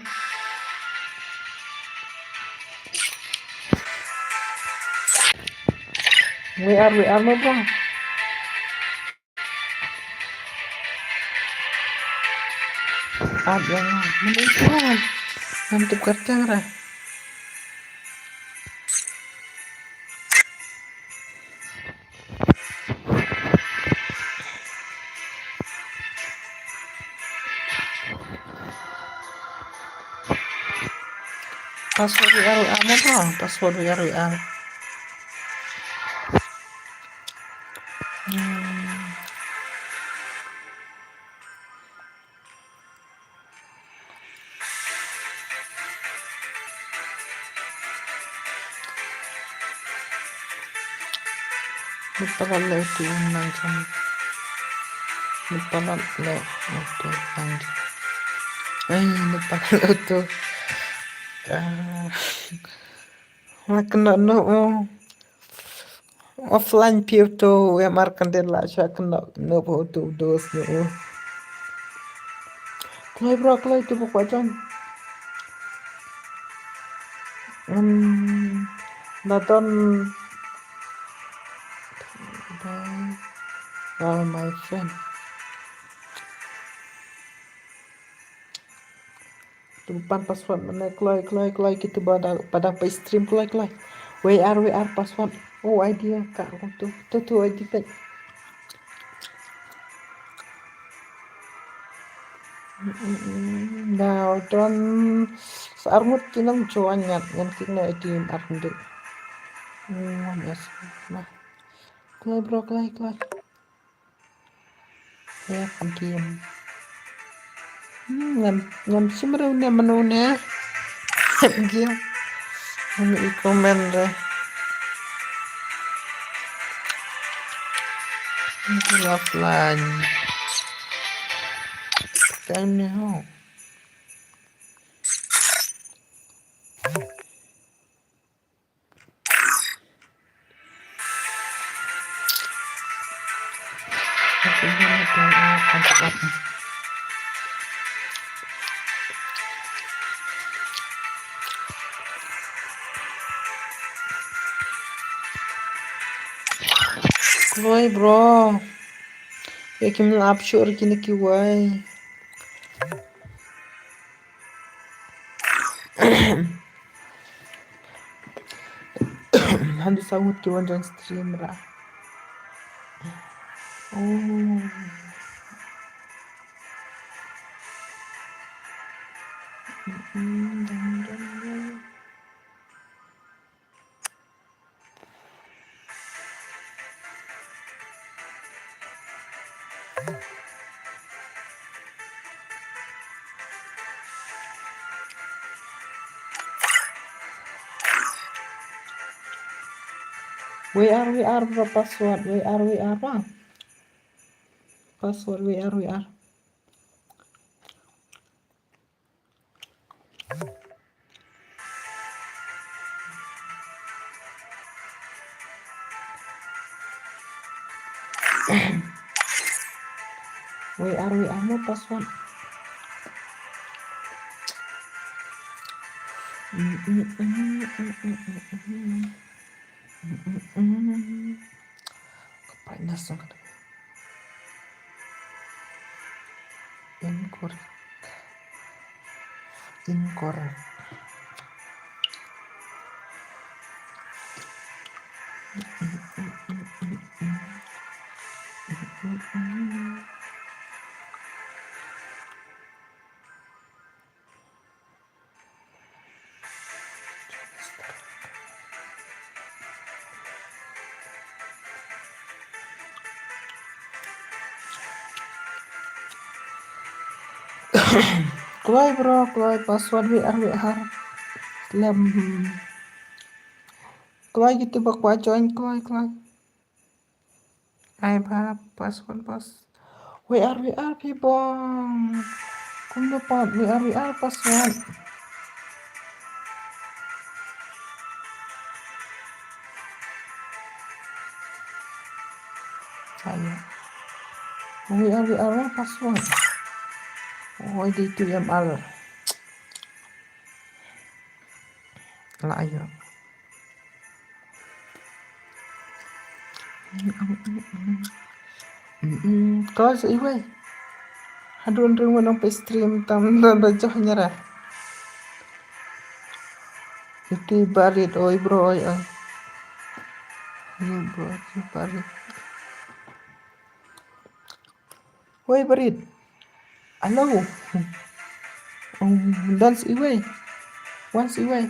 WR mo bro. Ada yang menunjukkan untuk kerja nggak? Password WR mo bro, password WR. Lupa lah itu langsung. Lupa lah itu langsung. Lupa lah itu. Kena no offline peer to ya markan din lah siya kena no po to dos no. Klay bro, klay itu po kwajan. Naton oh my friend. Tumpan password mana klay gitu pada pa stream klay. WR password. Oh idea kak tuh ID kan. Now don sarmut kinang cuan ngan kina ID armut. Yes. Nah. Klay bro, klay. Ya pagkiem. Ngam simraw na manuna. Pagkiem. Ano i-comment ra. Offline. Kaya niya ho. Woi bro, ya kim upshore kini ki wai. Handu sawut ki wanjan stream ra. Oh. WR bro password WR apa? Password WR. WR mau password. Kepanas dong. Incorrect. Keluar bro, keluar password WR. Lem. Keluar gitu bak join keluar. Ay bab, password WR people. Kung dapat WR password. Saya. WR password. Oh, itu YML. Lah ayo. Kalau sih weh. Aduh, mau sampai stream tam baca nyerah. Itu barit, oi bro, oi. Iya bro, itu barit. Oi barit. Halo. Dance iway. Once iway.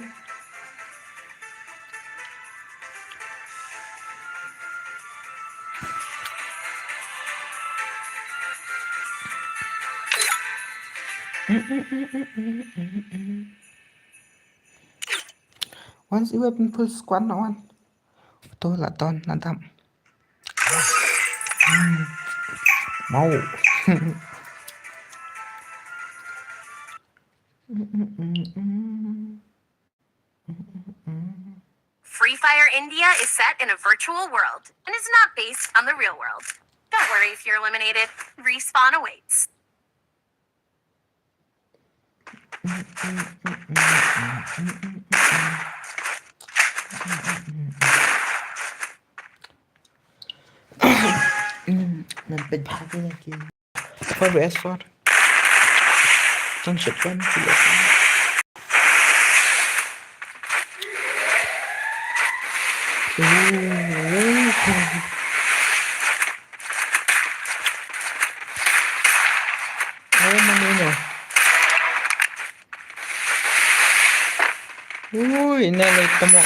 Once iway full squad nawan. Betul lah ton nantam. Mau. Free Fire India is set in a virtual world and is not based on the real world. Don't worry if you're eliminated. Respawn awaits. Manเป็นภาพที่น่ากินฟอร์เวสฟอร์ต้องเช็ดกันทีละครั้งโอ้มันนี่เนี่ยอุ้ยแน่เลยตะมอง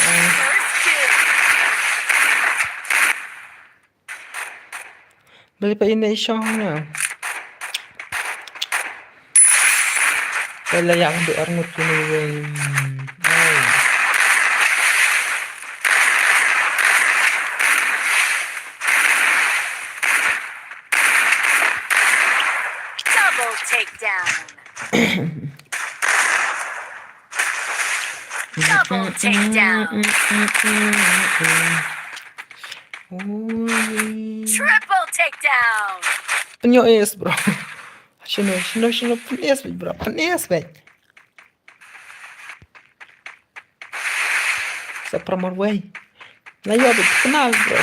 Beli pa ina isang na. Wala yang do arngot yun. Ay. Double takedown. Double takedown. Triple takedown. Penyo es bro. Sino penis bro. Penis baik. Sa pramor way. Layo abit kenal bro.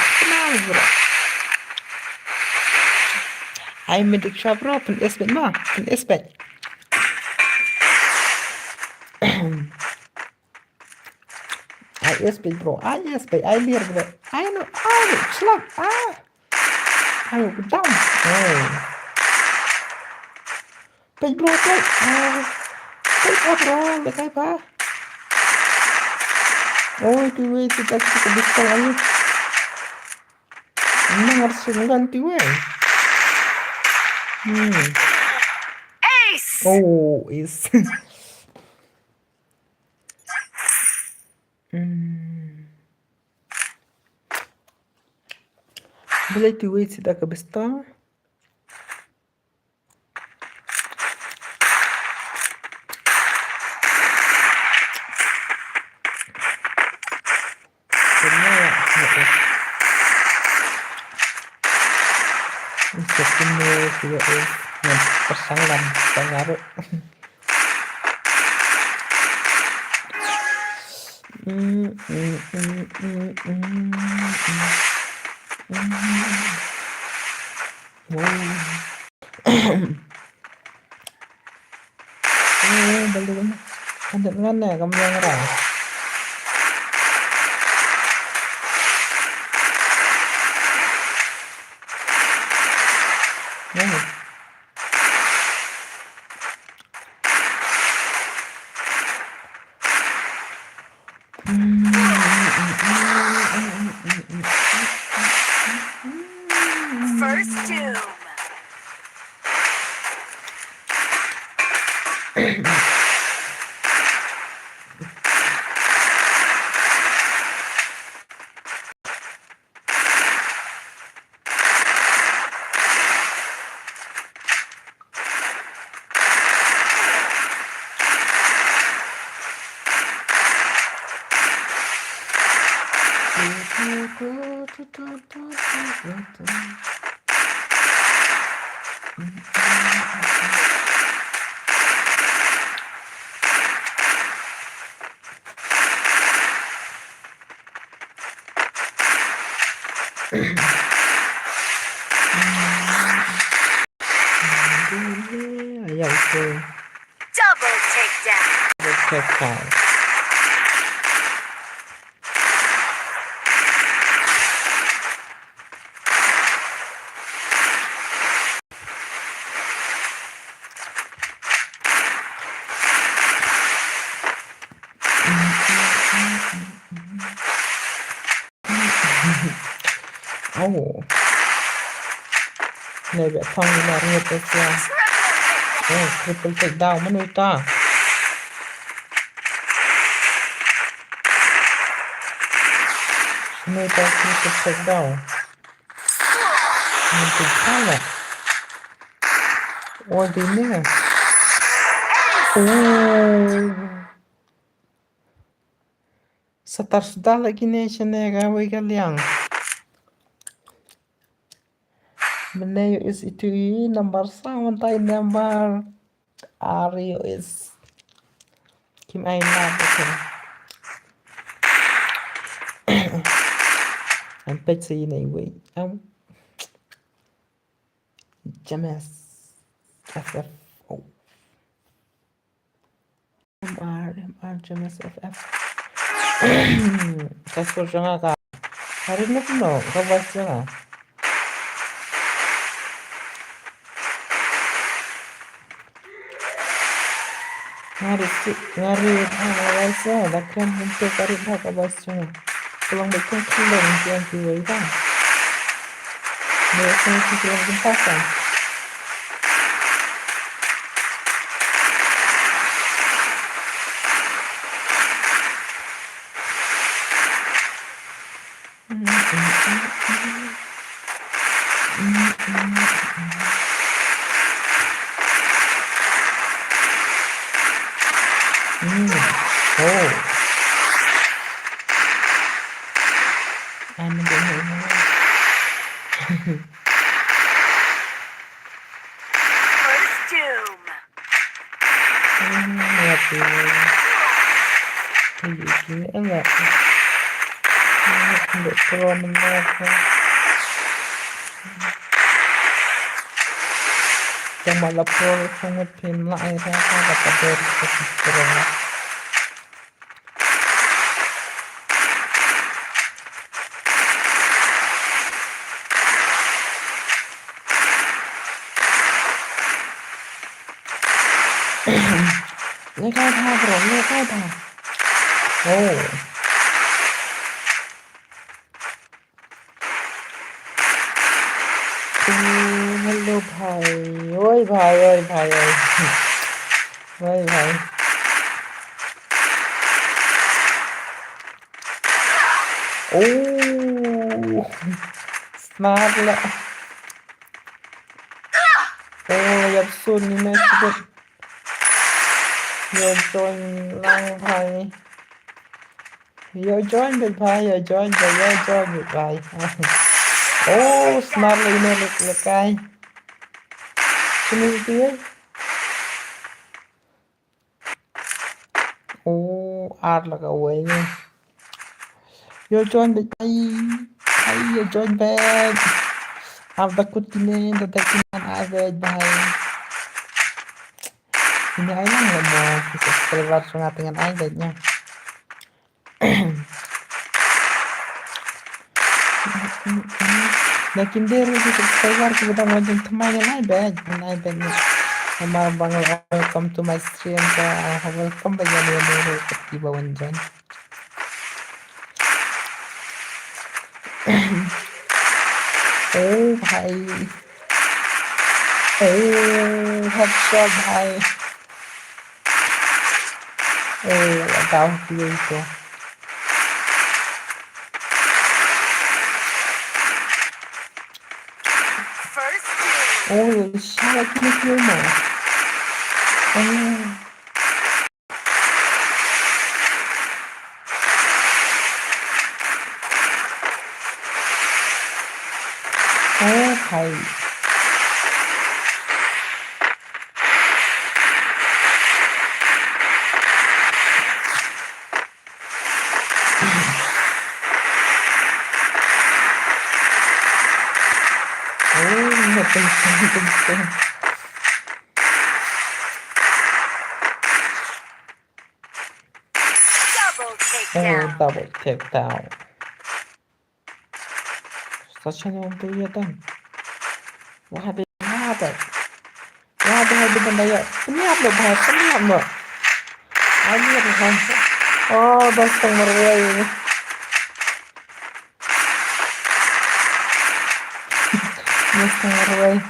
Ai medic shop bro pen esbet ma pen esbet. Ai esbet bro ai esbet ai lier bro ai no ai slap ayo gedam pej bro pej pej bro lekai pa itu weh kita bisa lagi ini harus ganti weh Ace! is Boleh tu weh kita ke besta Sebenarnya juga persangan pengaruh. Belum ada mana kamu yang ngerang. First Doom. Ya itu Double takedown. berkekal. Oh, này vẽ phong là nghiệp được chưa? Triple takedown mana itu? Ini itu triple takedown. Nanti kalah. Oh ini. Setar sudah lagi nih sini gawe kalian. Menayo is itu nomor sama tay nomor Ario is Kim Aina betul. Sampai sini wait. James FF MR James FF. Kasih jangan kak. Hari ini penuh kau baca. Ngari bahasa bahkan untuk tarik bahasa bahasa pulang betul kilang yang kiwai dah biasanya kilang kempasan oh ano ba yun? First Doom. Ini enggak untuk turun mereka Yang malah pro sangat pin lại ra sao dapat dari seseorang. Lekai tha bro, lekai tha. Oh. Hello भाई ओए भाई ओए भाई ओए ओए भाई oh smart lah oh nhập xuân như này chứ giờ join lang भाई giờ join được भाई giờ join được भाई oh smart lah ini lekai sini dia oh art là cái quay nha yo join được ai yo join back am takut kini deteksian average bahaya ini ai lang nggak mau bisa keluar sungai dengan ai baiknya लेकिन देर से subscriber के बता मुझे तुम्हारे नहीं bag हमारा बंगला welcome to my stream का welcome भैया मेरे प्रतिभा वंजन ओ भाई ओ हेडशॉट भाई ओ लगाओ किए तो oh siapa kini film oh oh भाई penting double takedown Sasha yang kelihatan wah ada di benda ya penyap loh ayo kan oh bastang merway ini bastang merway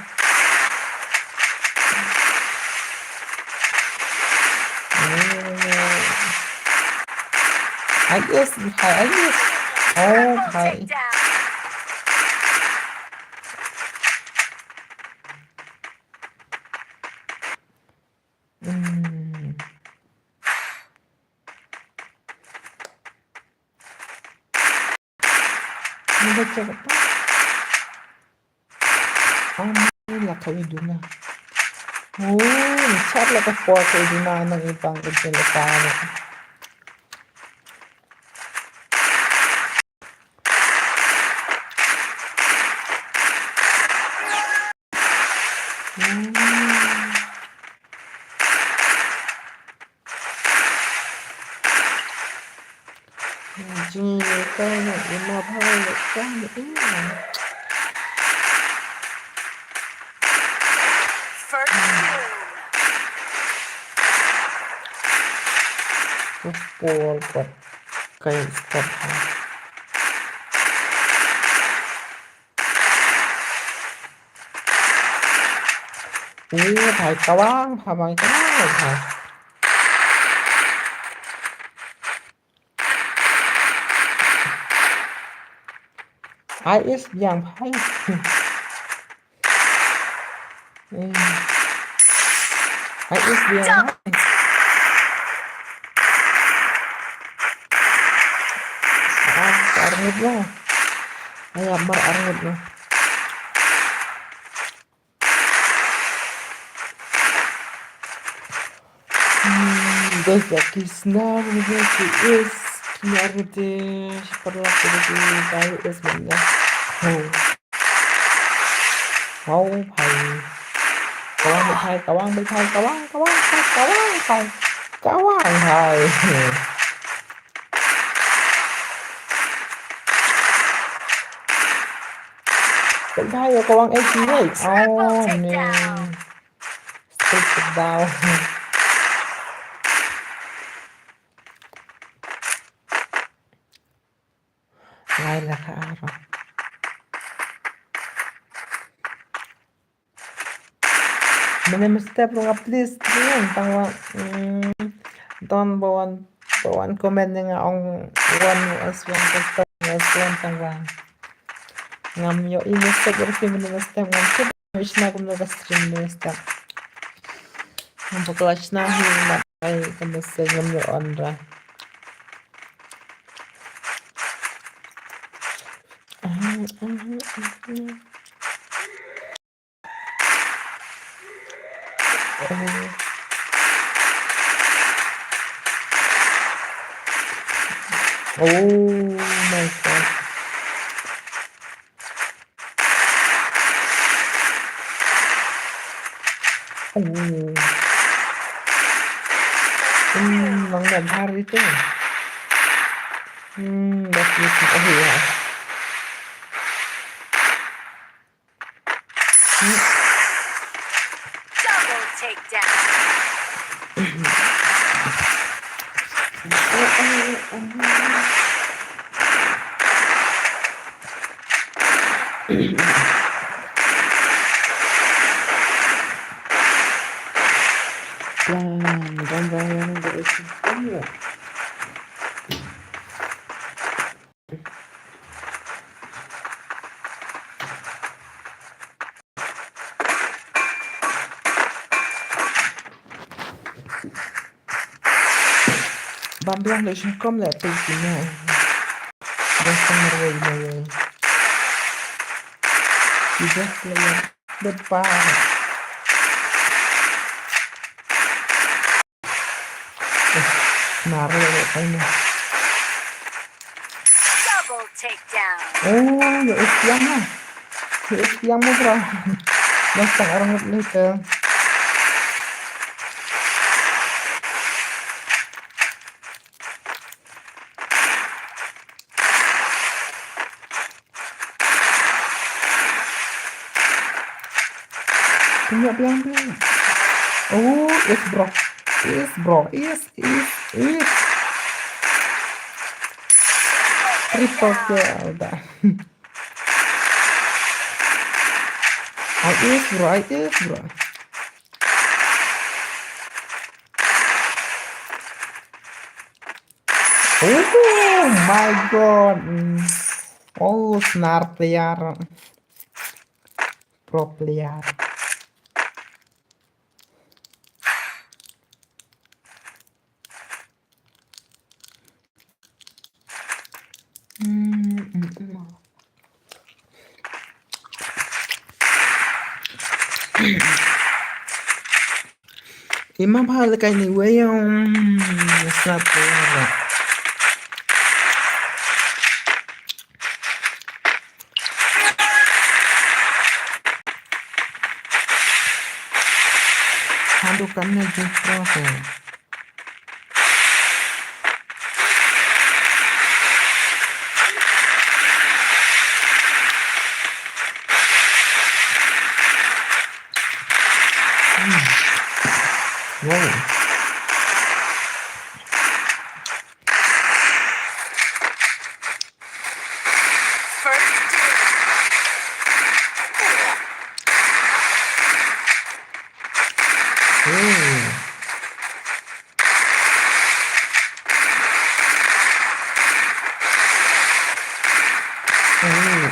ayos oh hai ini baca apa ini lah kayak duna oh chat lah ke for kayak duna nang ibang lekan Ji cái này mà thôi được quá nữa Football but cây step thầy cao băng thầy bằng cái này thầy IS yang baik IS yang baik arngit lah ayam mar arngit lah guys ya kisna is Nyarute perlaku lebih baik sebenarnya. Oh, भाई Kawang Big Thai, Kawang Thai. Big Thai và Kawang ATH. Triple Oh, takedown. no. Take it down. Ngay là khá rồi. Mình step mga please yun tangwa don bawan comment nga ang one as one custom as one tangwa ngam yo ini step film na step ngam step wish na kum na stream na step ngam paglash na hin na ay kamusta ngam yo onra oh my god. Lang naghari ito. That's it. Oh, yeah. Double takedown. Gambaran dari sini. Bambiang da shi kom la pe ki na. Da samar wai na wai. Ida player depan. Naruh ya kayaknya. Double takedown. Oh, ya istiang mah. Ya istiang mah bro. Basta orang ngerti. Punya biang. Oh, yes bro. Yes. Triple kill dah. I is bro. Oh my god. Oh, snar player. Pro player. Ima bahal kay ni Wayong snap player. Hadukannya justru aku. Wow. First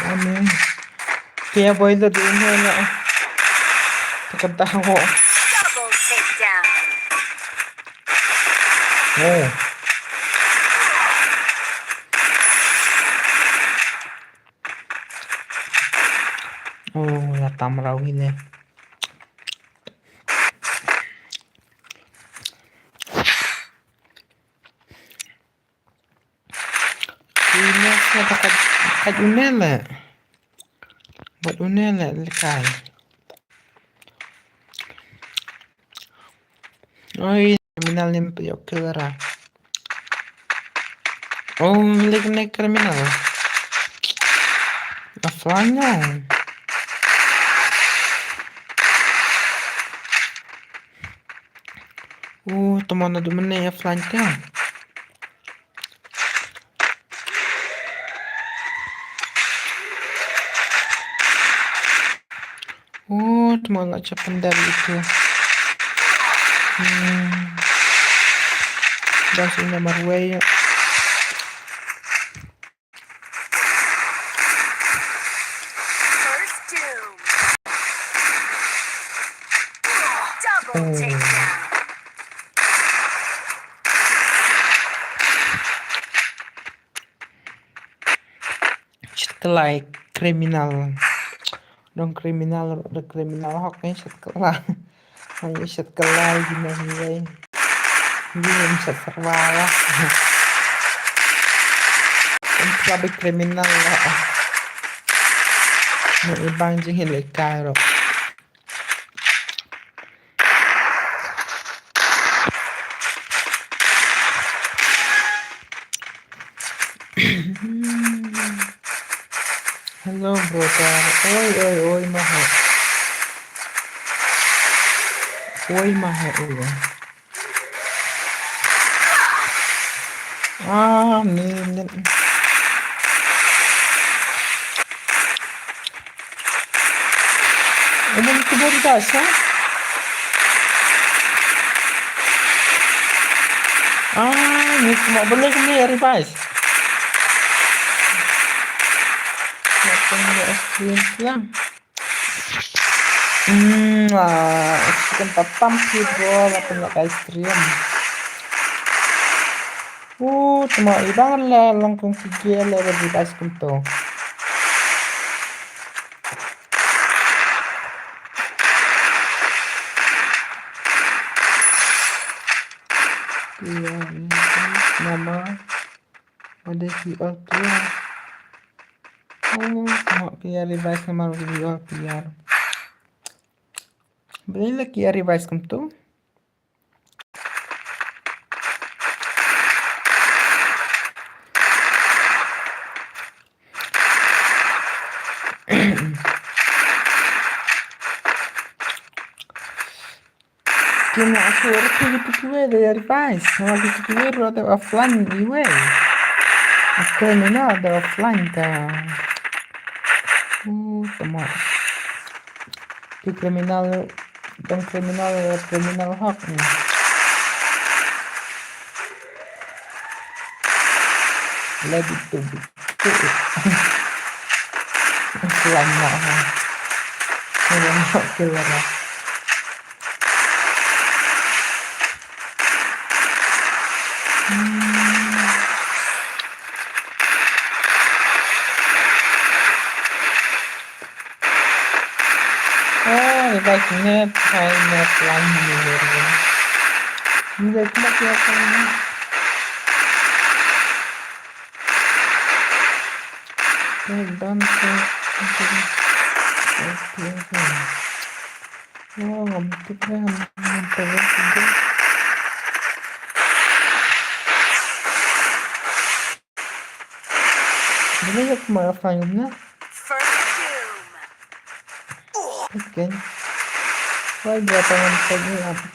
Amin. Kaya boy the din na. Pagkatawa. double takedown. Oh. Oh, latam raw hile. Ini sa Ba't unela likay. Oj, kriminalnym killera. Oh, milik kriminal. Offline. Teman ada mana offline kan? Teman nggak cepat dari itu. Dan nomor way. First doom. Double takedown. Setelah kriminal. Dong kriminal hoknya setelah. Hanya setelah gini. Belum seserwalah. Sabi kriminal lah. May ibang jihili karo. Hello brother. Oi maho. Oi maho ulo. Nih. Umum ko ba dasa? Ini cuma boleh kami revise. Punya experience lang. Sekian papam bro, punya stream. Cuma ibang lang kung kigil revise ko to. Iya, nama ada VR tuh. Mau PR revise nama VR PR. Beli lagi ya revise kamu tuh. Kina aku gue dari revise. Nama gue ada offline gue. Kriminal ada offline kan. Sama di kriminal hak nih. Lagi tuh selama mau keluar. Revise net line here. Ini cuma kelihatan. Dan Ini ya kemarin oke. Wah, berapa manfaatnya apa?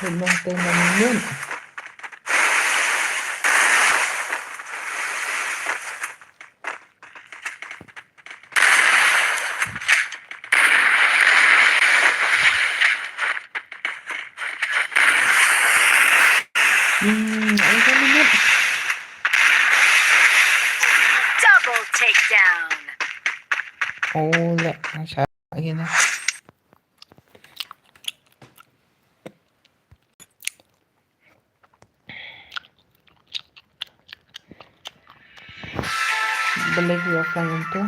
Belum teman. Double takedown. Oh, Masya gini. Beli di offline itu.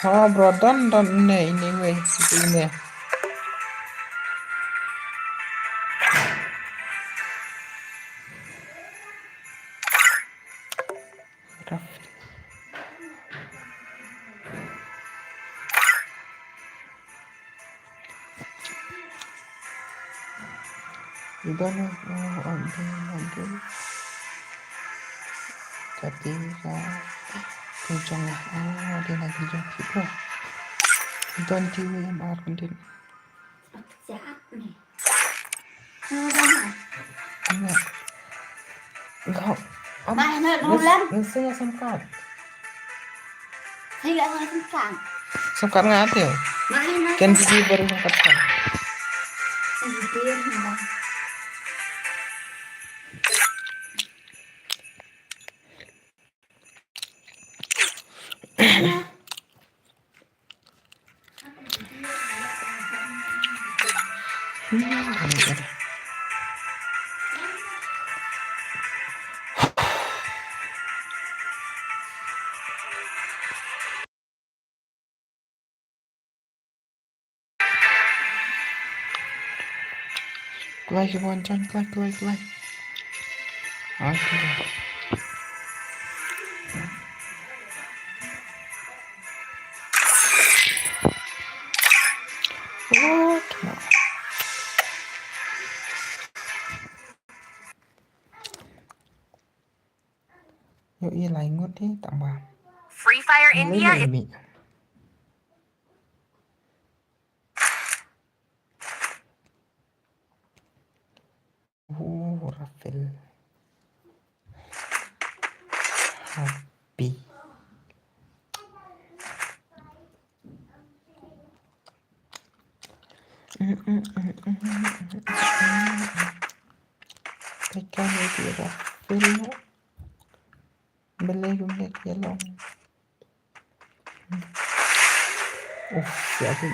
Oh bro, don't ini weh ini. Udah nih, ampun. Ketika kencang lah, dia lagi joki bro. Don't you yang Argentin? Jahat nih. Enggak. Mai nó đu lắm. Saya semkat. Thấy gã hơi không cản. Semkat nggak ada. Mai nó. Kan gigi baru semkat kan. Gì tiên mà. Like one time, like. Aduh. What? Yuk iya langut nih tambah. Free Fire India is Ini. Rafael. Happy. Tekan itu Rafael. Beli ya long. Siapa?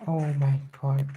Oh my god.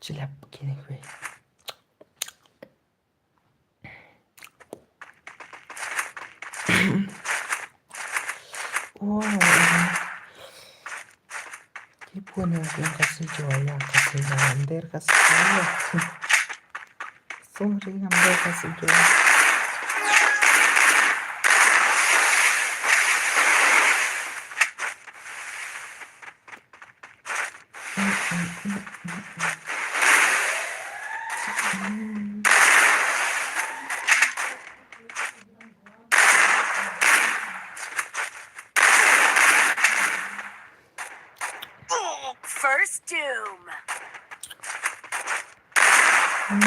Jelek begini gue. Wow. Pun yang kasih jual, kasih ngambil, kasih jual. Sorry ngambil kasih jual. Double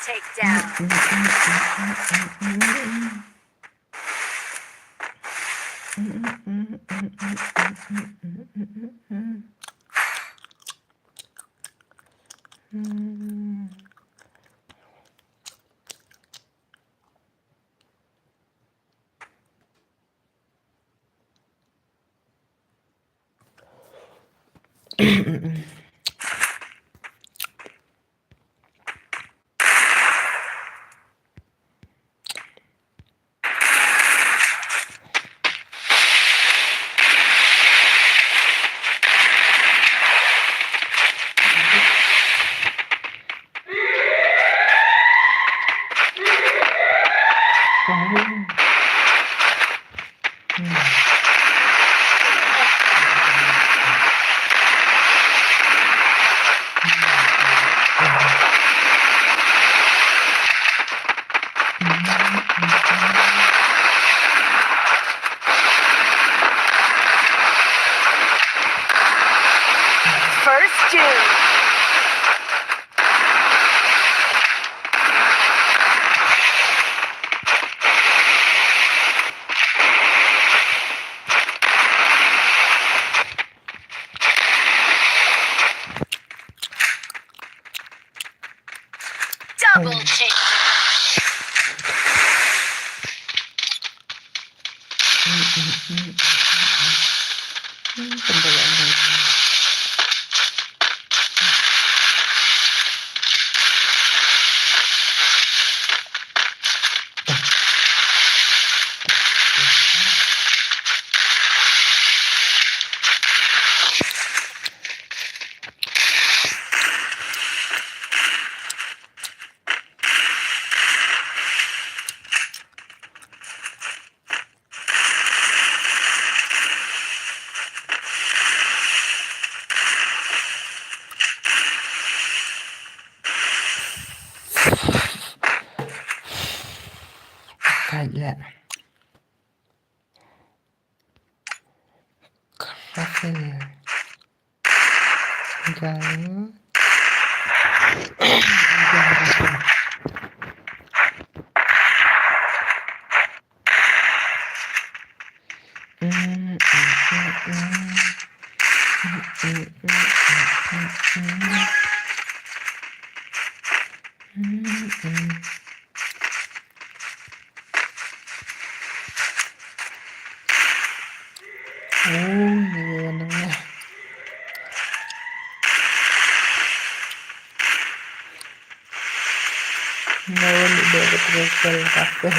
takedown. First June. Double take. Kayak rasanya jangan menengah mau dibawa terus kafe.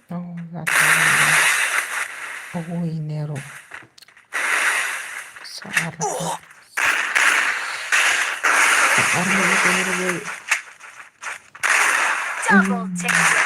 Oh, nggak tahu. Oh, ini roh. Searah itu. Double takedown.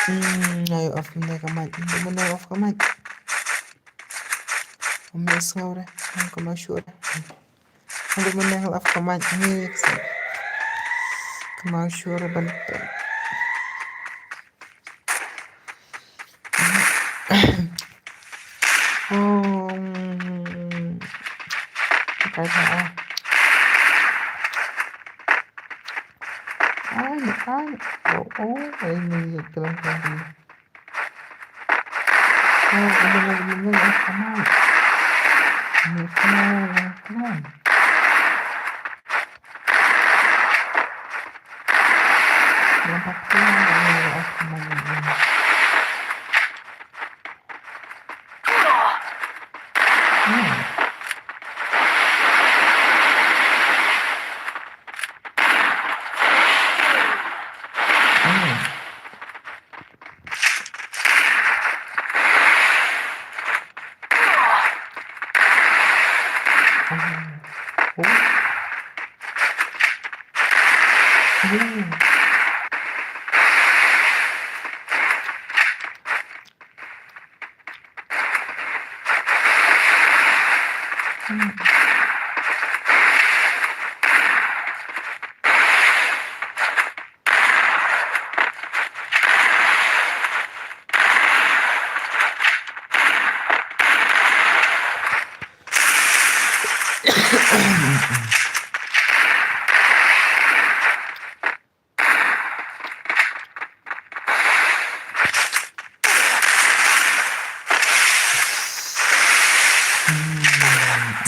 Ayo off na kamay. Hindi mo na off kamay. Umis nga ora. Ang kamasyo ora. Hindi mo na off kamay. Mix. Kamasyo ora bantay. Kahit na Ay. Oo. Ay, niliyag ka lang kami. Ano off kamay. Mix na lang. Dapat ko lang off kamay.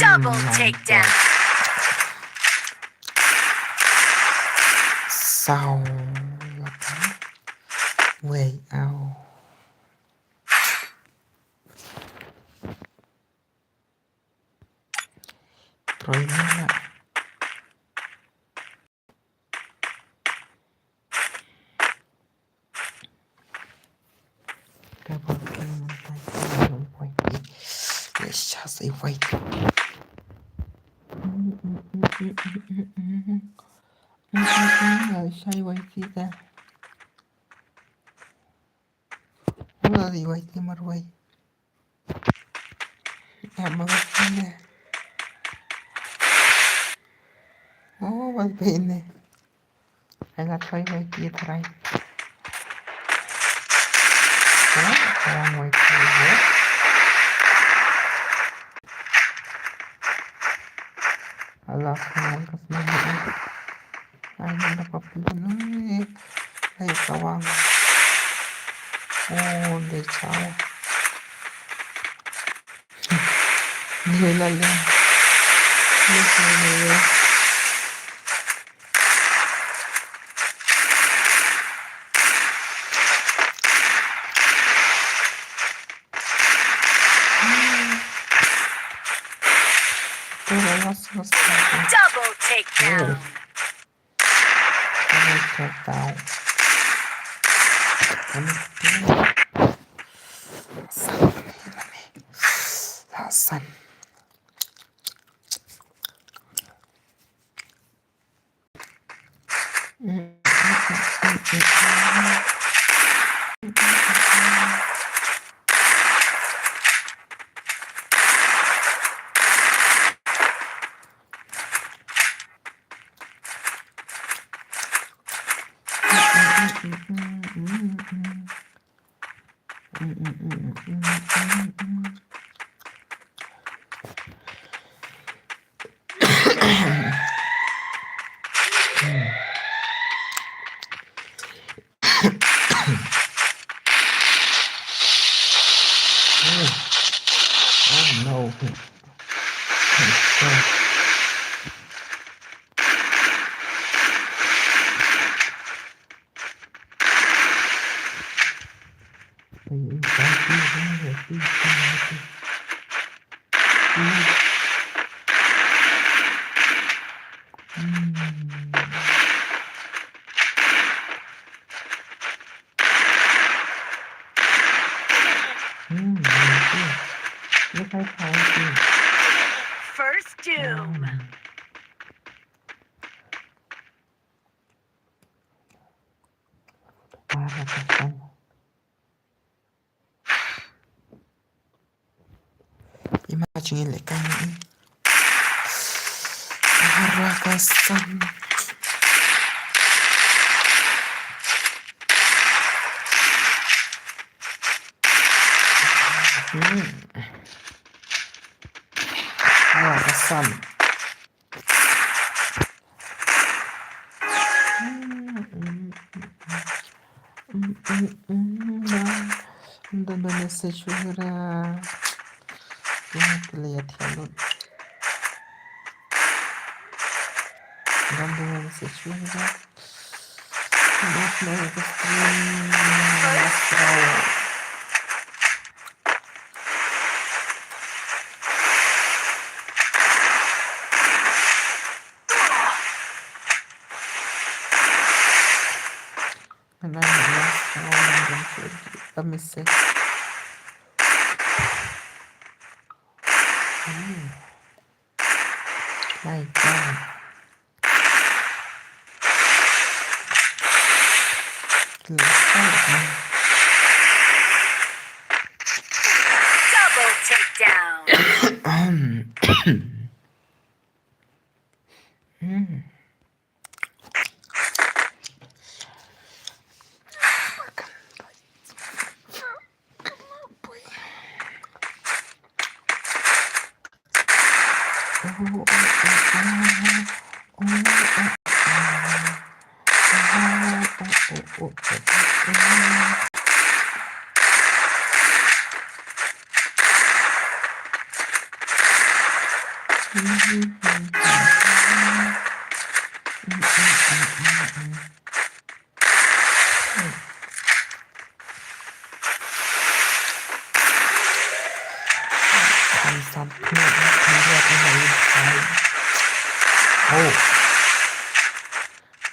Double takedown. Sao way out. Troy na. Double kill naman tayo. 1.8. Let's just say wait. Siya wait dito. Wala di wait ni Marway. Mga pina. Wala pina. I got try wait dito right. Parang wait dito. Allah kawang kasama. Ay, napapulunay. Ay, kawang. Hindi, chao. Hindi lalim. Hindi lalim. Double takedown. Takedown. Lasan. Oh no. First doom. Para sa kucing ilekan ini. Arwah kasan. Arwah kasan. Dan message suara. Lihat ya lu. Dan message suara. Maaf mau ke stream. A message. My God. Double takedown.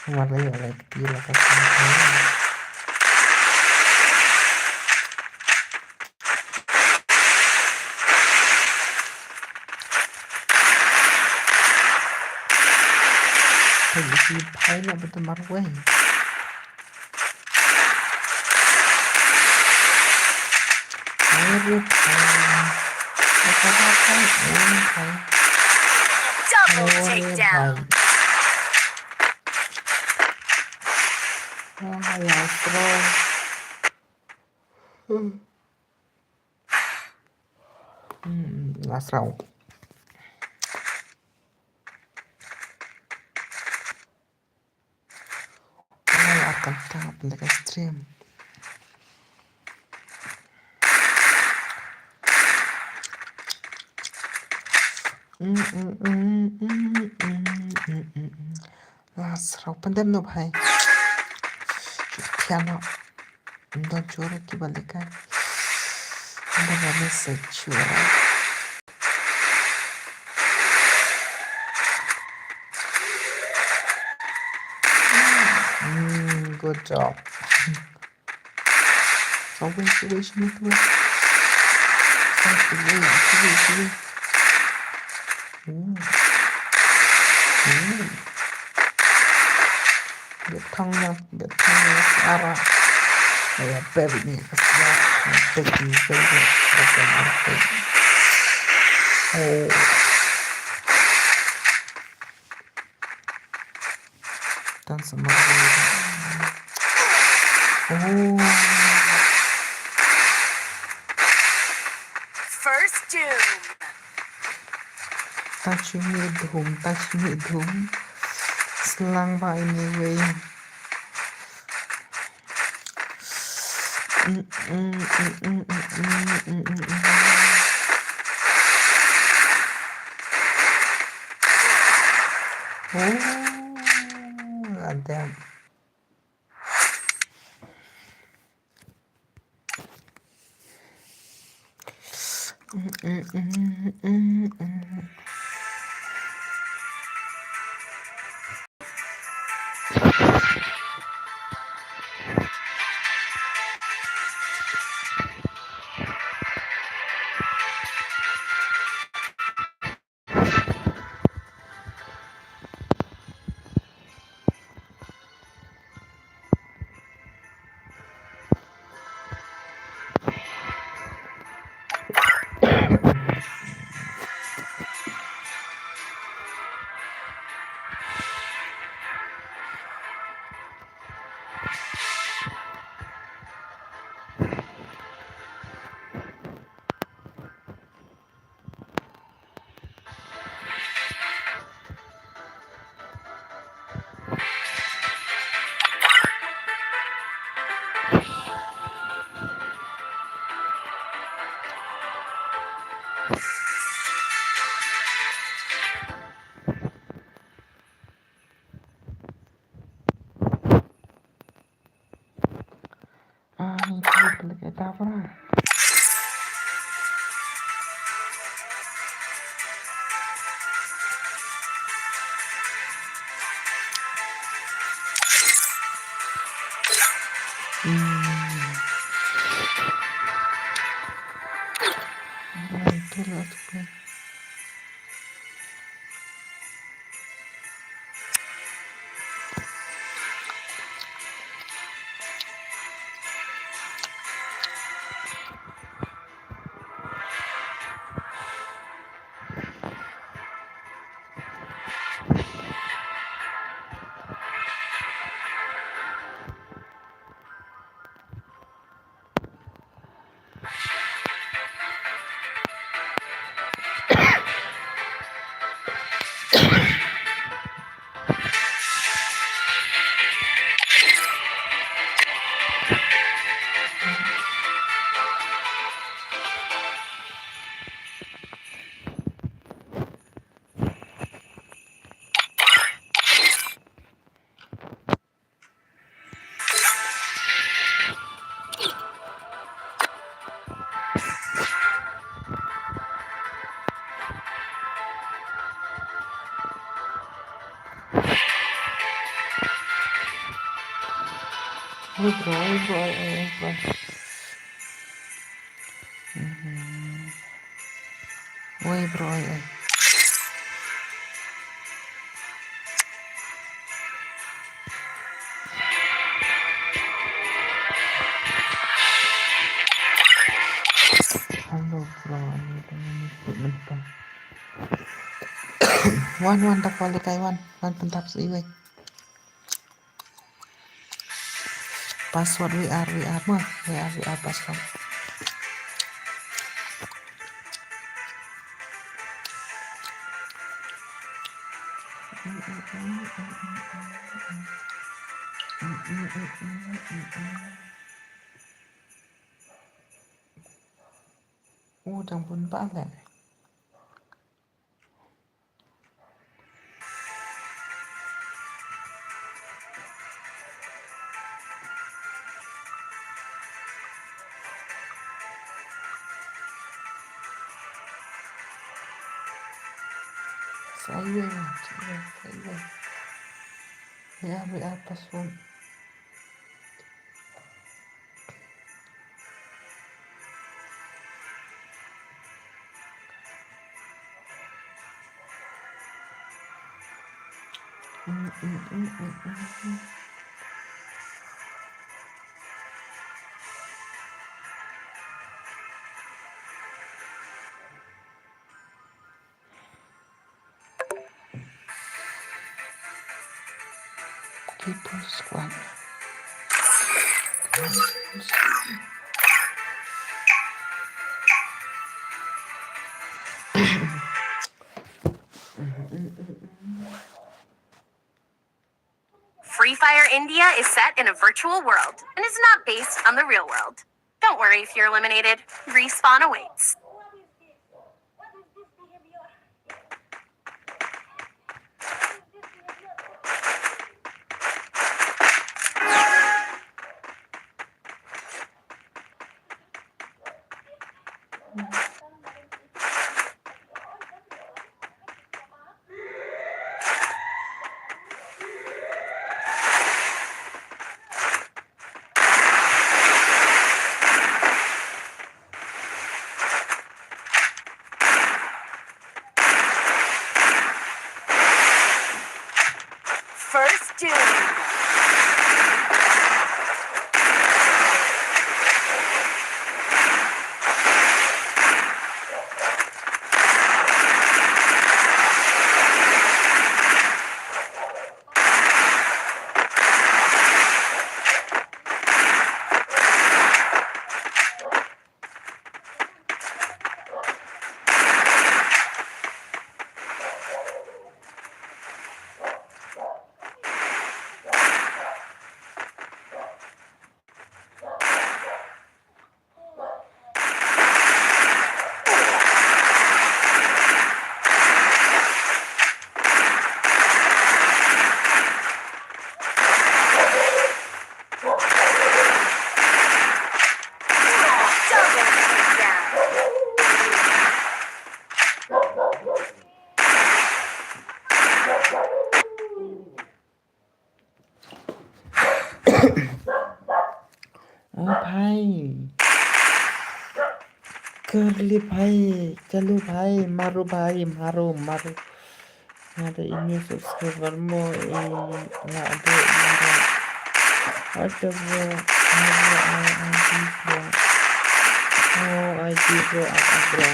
Warnanya oleh gila kan. Jadi pilot betul marwah. Double takedown. Ya, strong. Last round. Akan tahap pendekat stream. Last round pendem no bhai. Piano. Ndo chora ki balika. Ndo bane se chora. Good job. Salve inspiration itu. Salve. Betangnya arah. Kayak baby nih. Baby. Oh. Dan semuanya. Oh. First doom. Touch me doom. Selang pak anyway. Oh, ada. Failure to play. Oi bro, oi bro, oi bro. Oi bro, oi. Halo bro, ini bentar. Wan tak balik kai wan bentar sih weh. Password WR mah, WR password. Chẳng buồn bã lẻ. Saya WR password. People squad. Free Fire India is set in a virtual world and is not based on the real world. Don't worry if you're eliminated. Respawn awaits. First Doom. Curly भाई चलो भाई मारो मारो nggak ada ini subscribermu nggak ada ini ada bro ID bro apa bro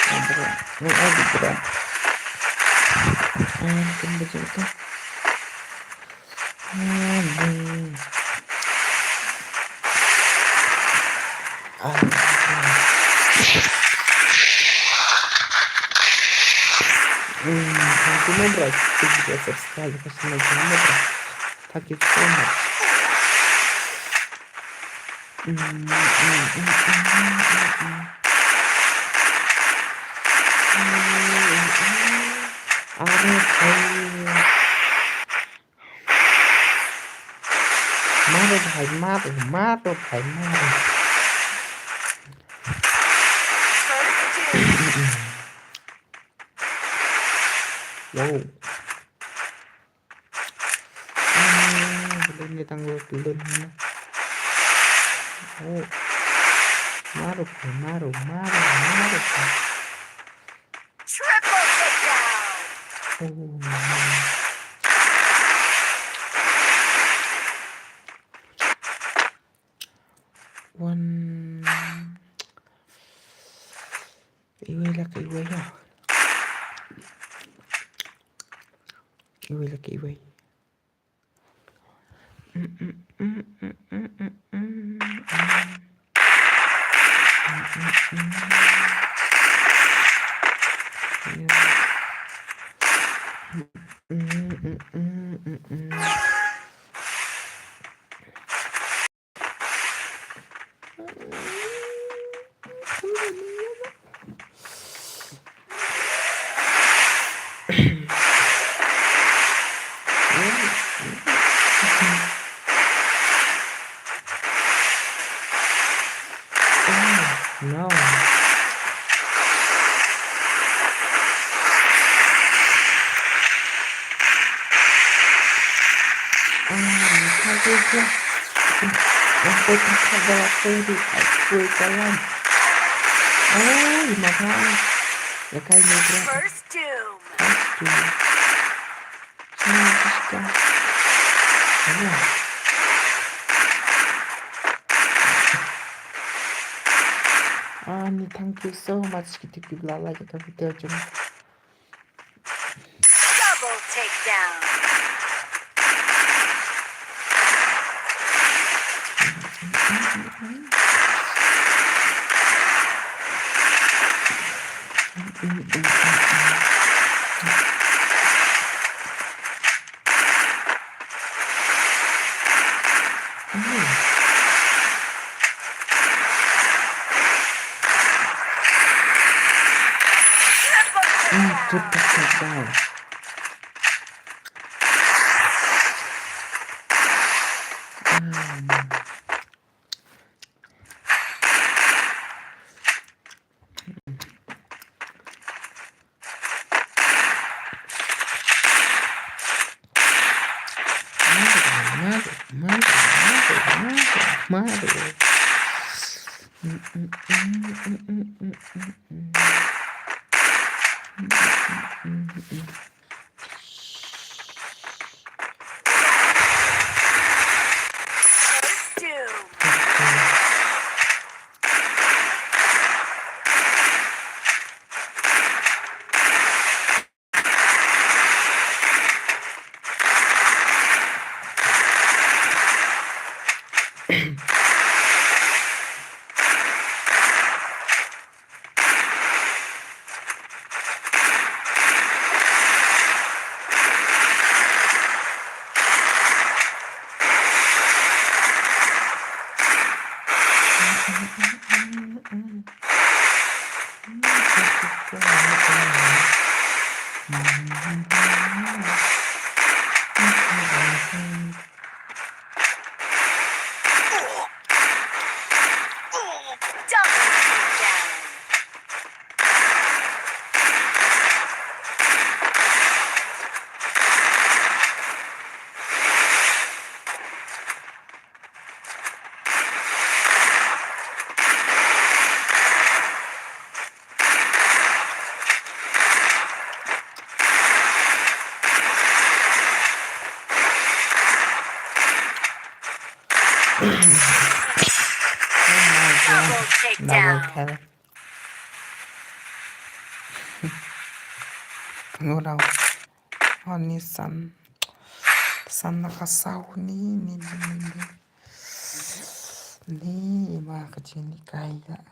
ID bro kan betul kan thank you bro juga subscribe kasih lagi bro thank you so much अरे भाई मारो wow belum ditangguh belum oh maru Triple takedown. One iwi lah no aku ada waktu di jalan gimana ya kayaknya bro First doom. Thank you so much kita lagi ke video cuma Double takedown. triple takedown. First doom. Double takedown. double down. kill. Tunggu dong. Oh ini Sun nakasau nih. Nih mah kecil nih kayak.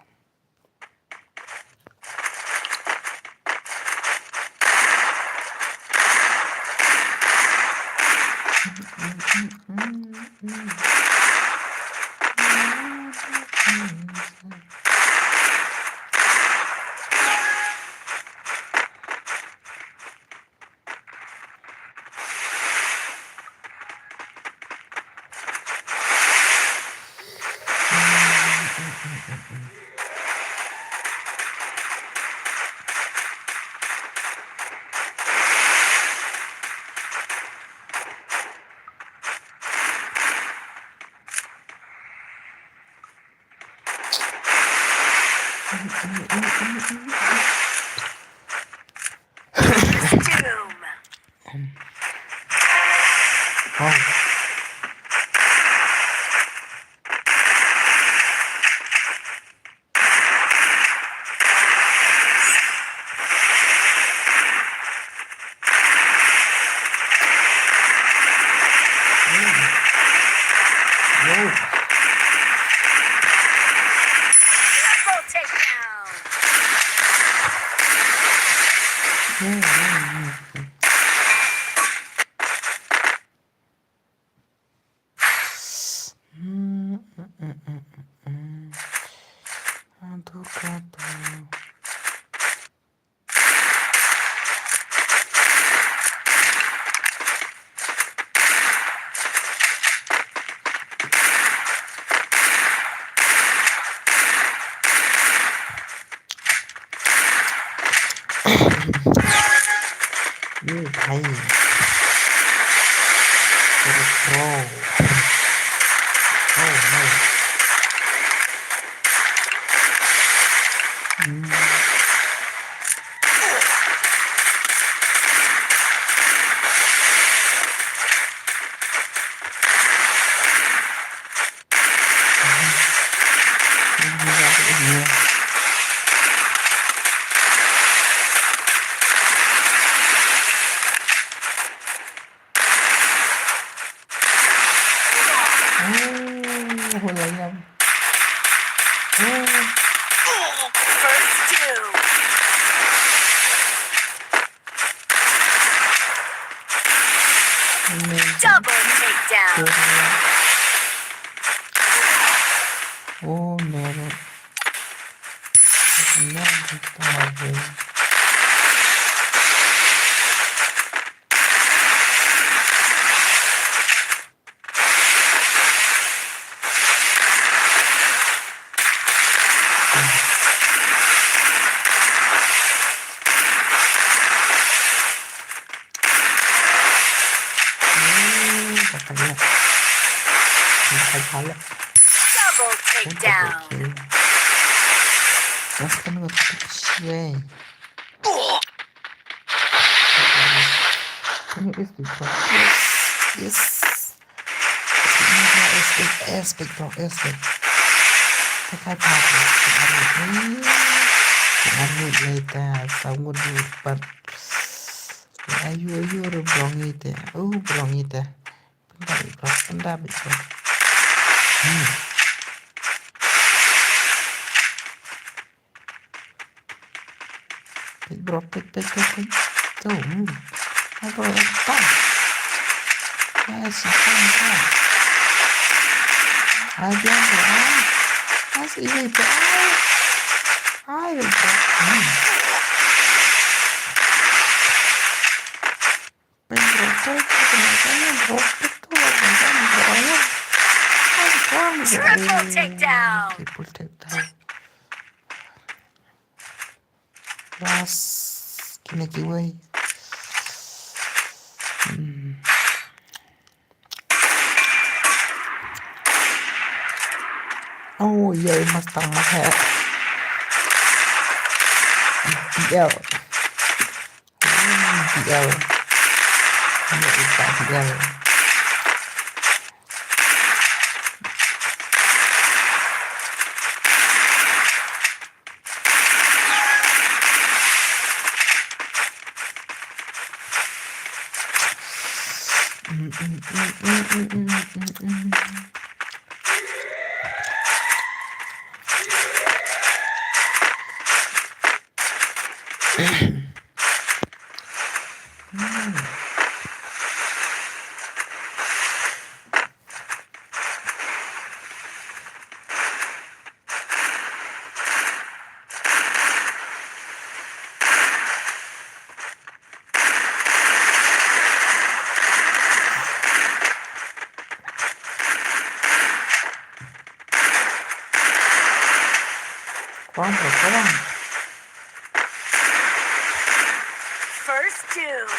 Doom. Oh. Wow. Triple takedown. Aduh kata. Hay. Pro. Oh no. Hulanya. First doom. Double takedown. Oh meron. Nagtabi. Katanya. Nakakala. Double takedown. Mas kan nggak kecil. Ini is big bro. Yes. Es big bro. Tekai pagi. Arut later. Sanggup lupa. Ayu brong itu. Oh brong itu. Pendap bro. Big bro. Tuh. Apa apa? Masih apa? Ada apa? Masih ini apa? Ayo bro. Big bro. Kenapa bro? Triple takedown. Triple takedown. Ras kinakiway. Oh yeah, master mahal. BL. BL. Ini bisa BL. Kawan. First doom.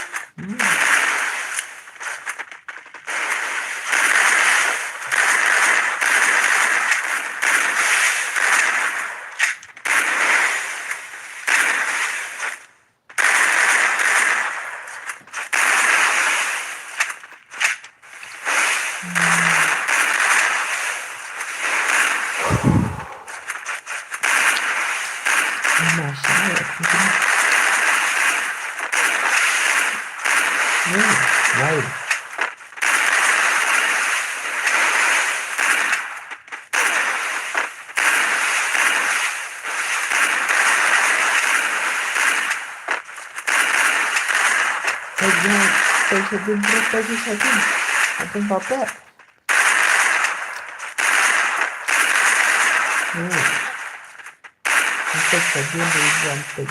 Masyaallah. Lain. Sabihin ating papa. Untuk sabihin dari jantik.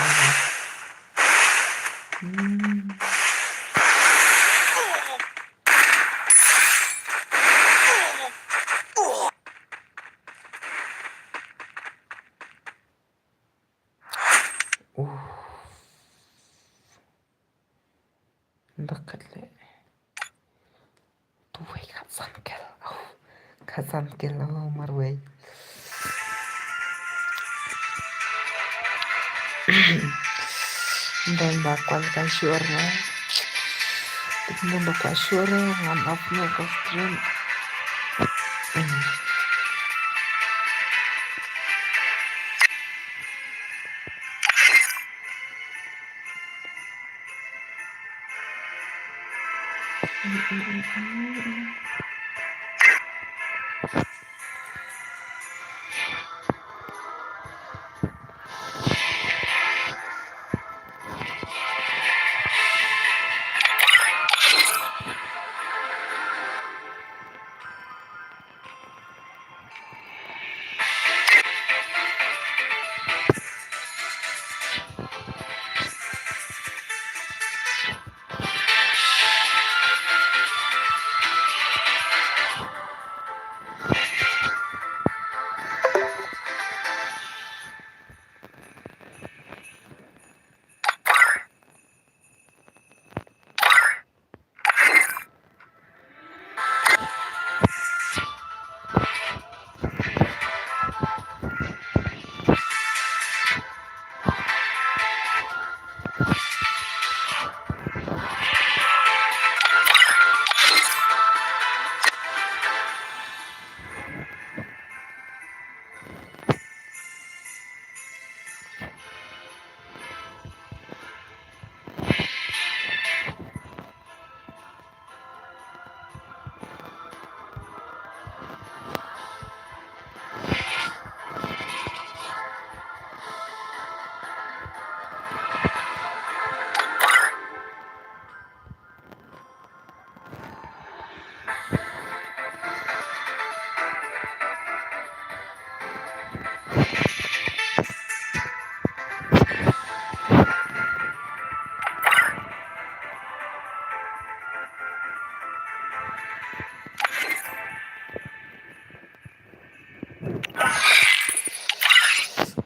Dekat le. Tuh kasan kel marway. Dan bakwan kan syurna. Tinggal bakwan syurna ngam apnya ke stream.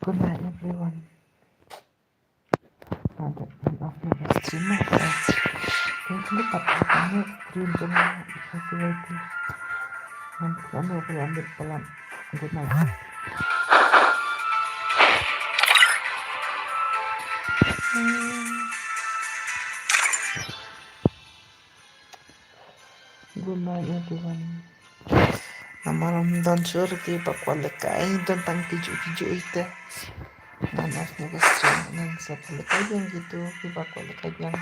Good night, everyone. Ada maaf stream Kayaknya katanya stream cuma kasih itu. Nanti kamu perlu ambil pelan. Good night. Good night, everyone. Malam dan sore tiba kualikai tentang tujuh itu. Maaf nih stream yang satu lagi yang gitu tiba kualikai yang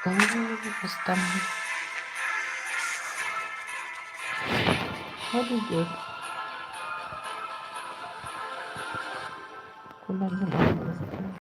custom. What is it? Kulang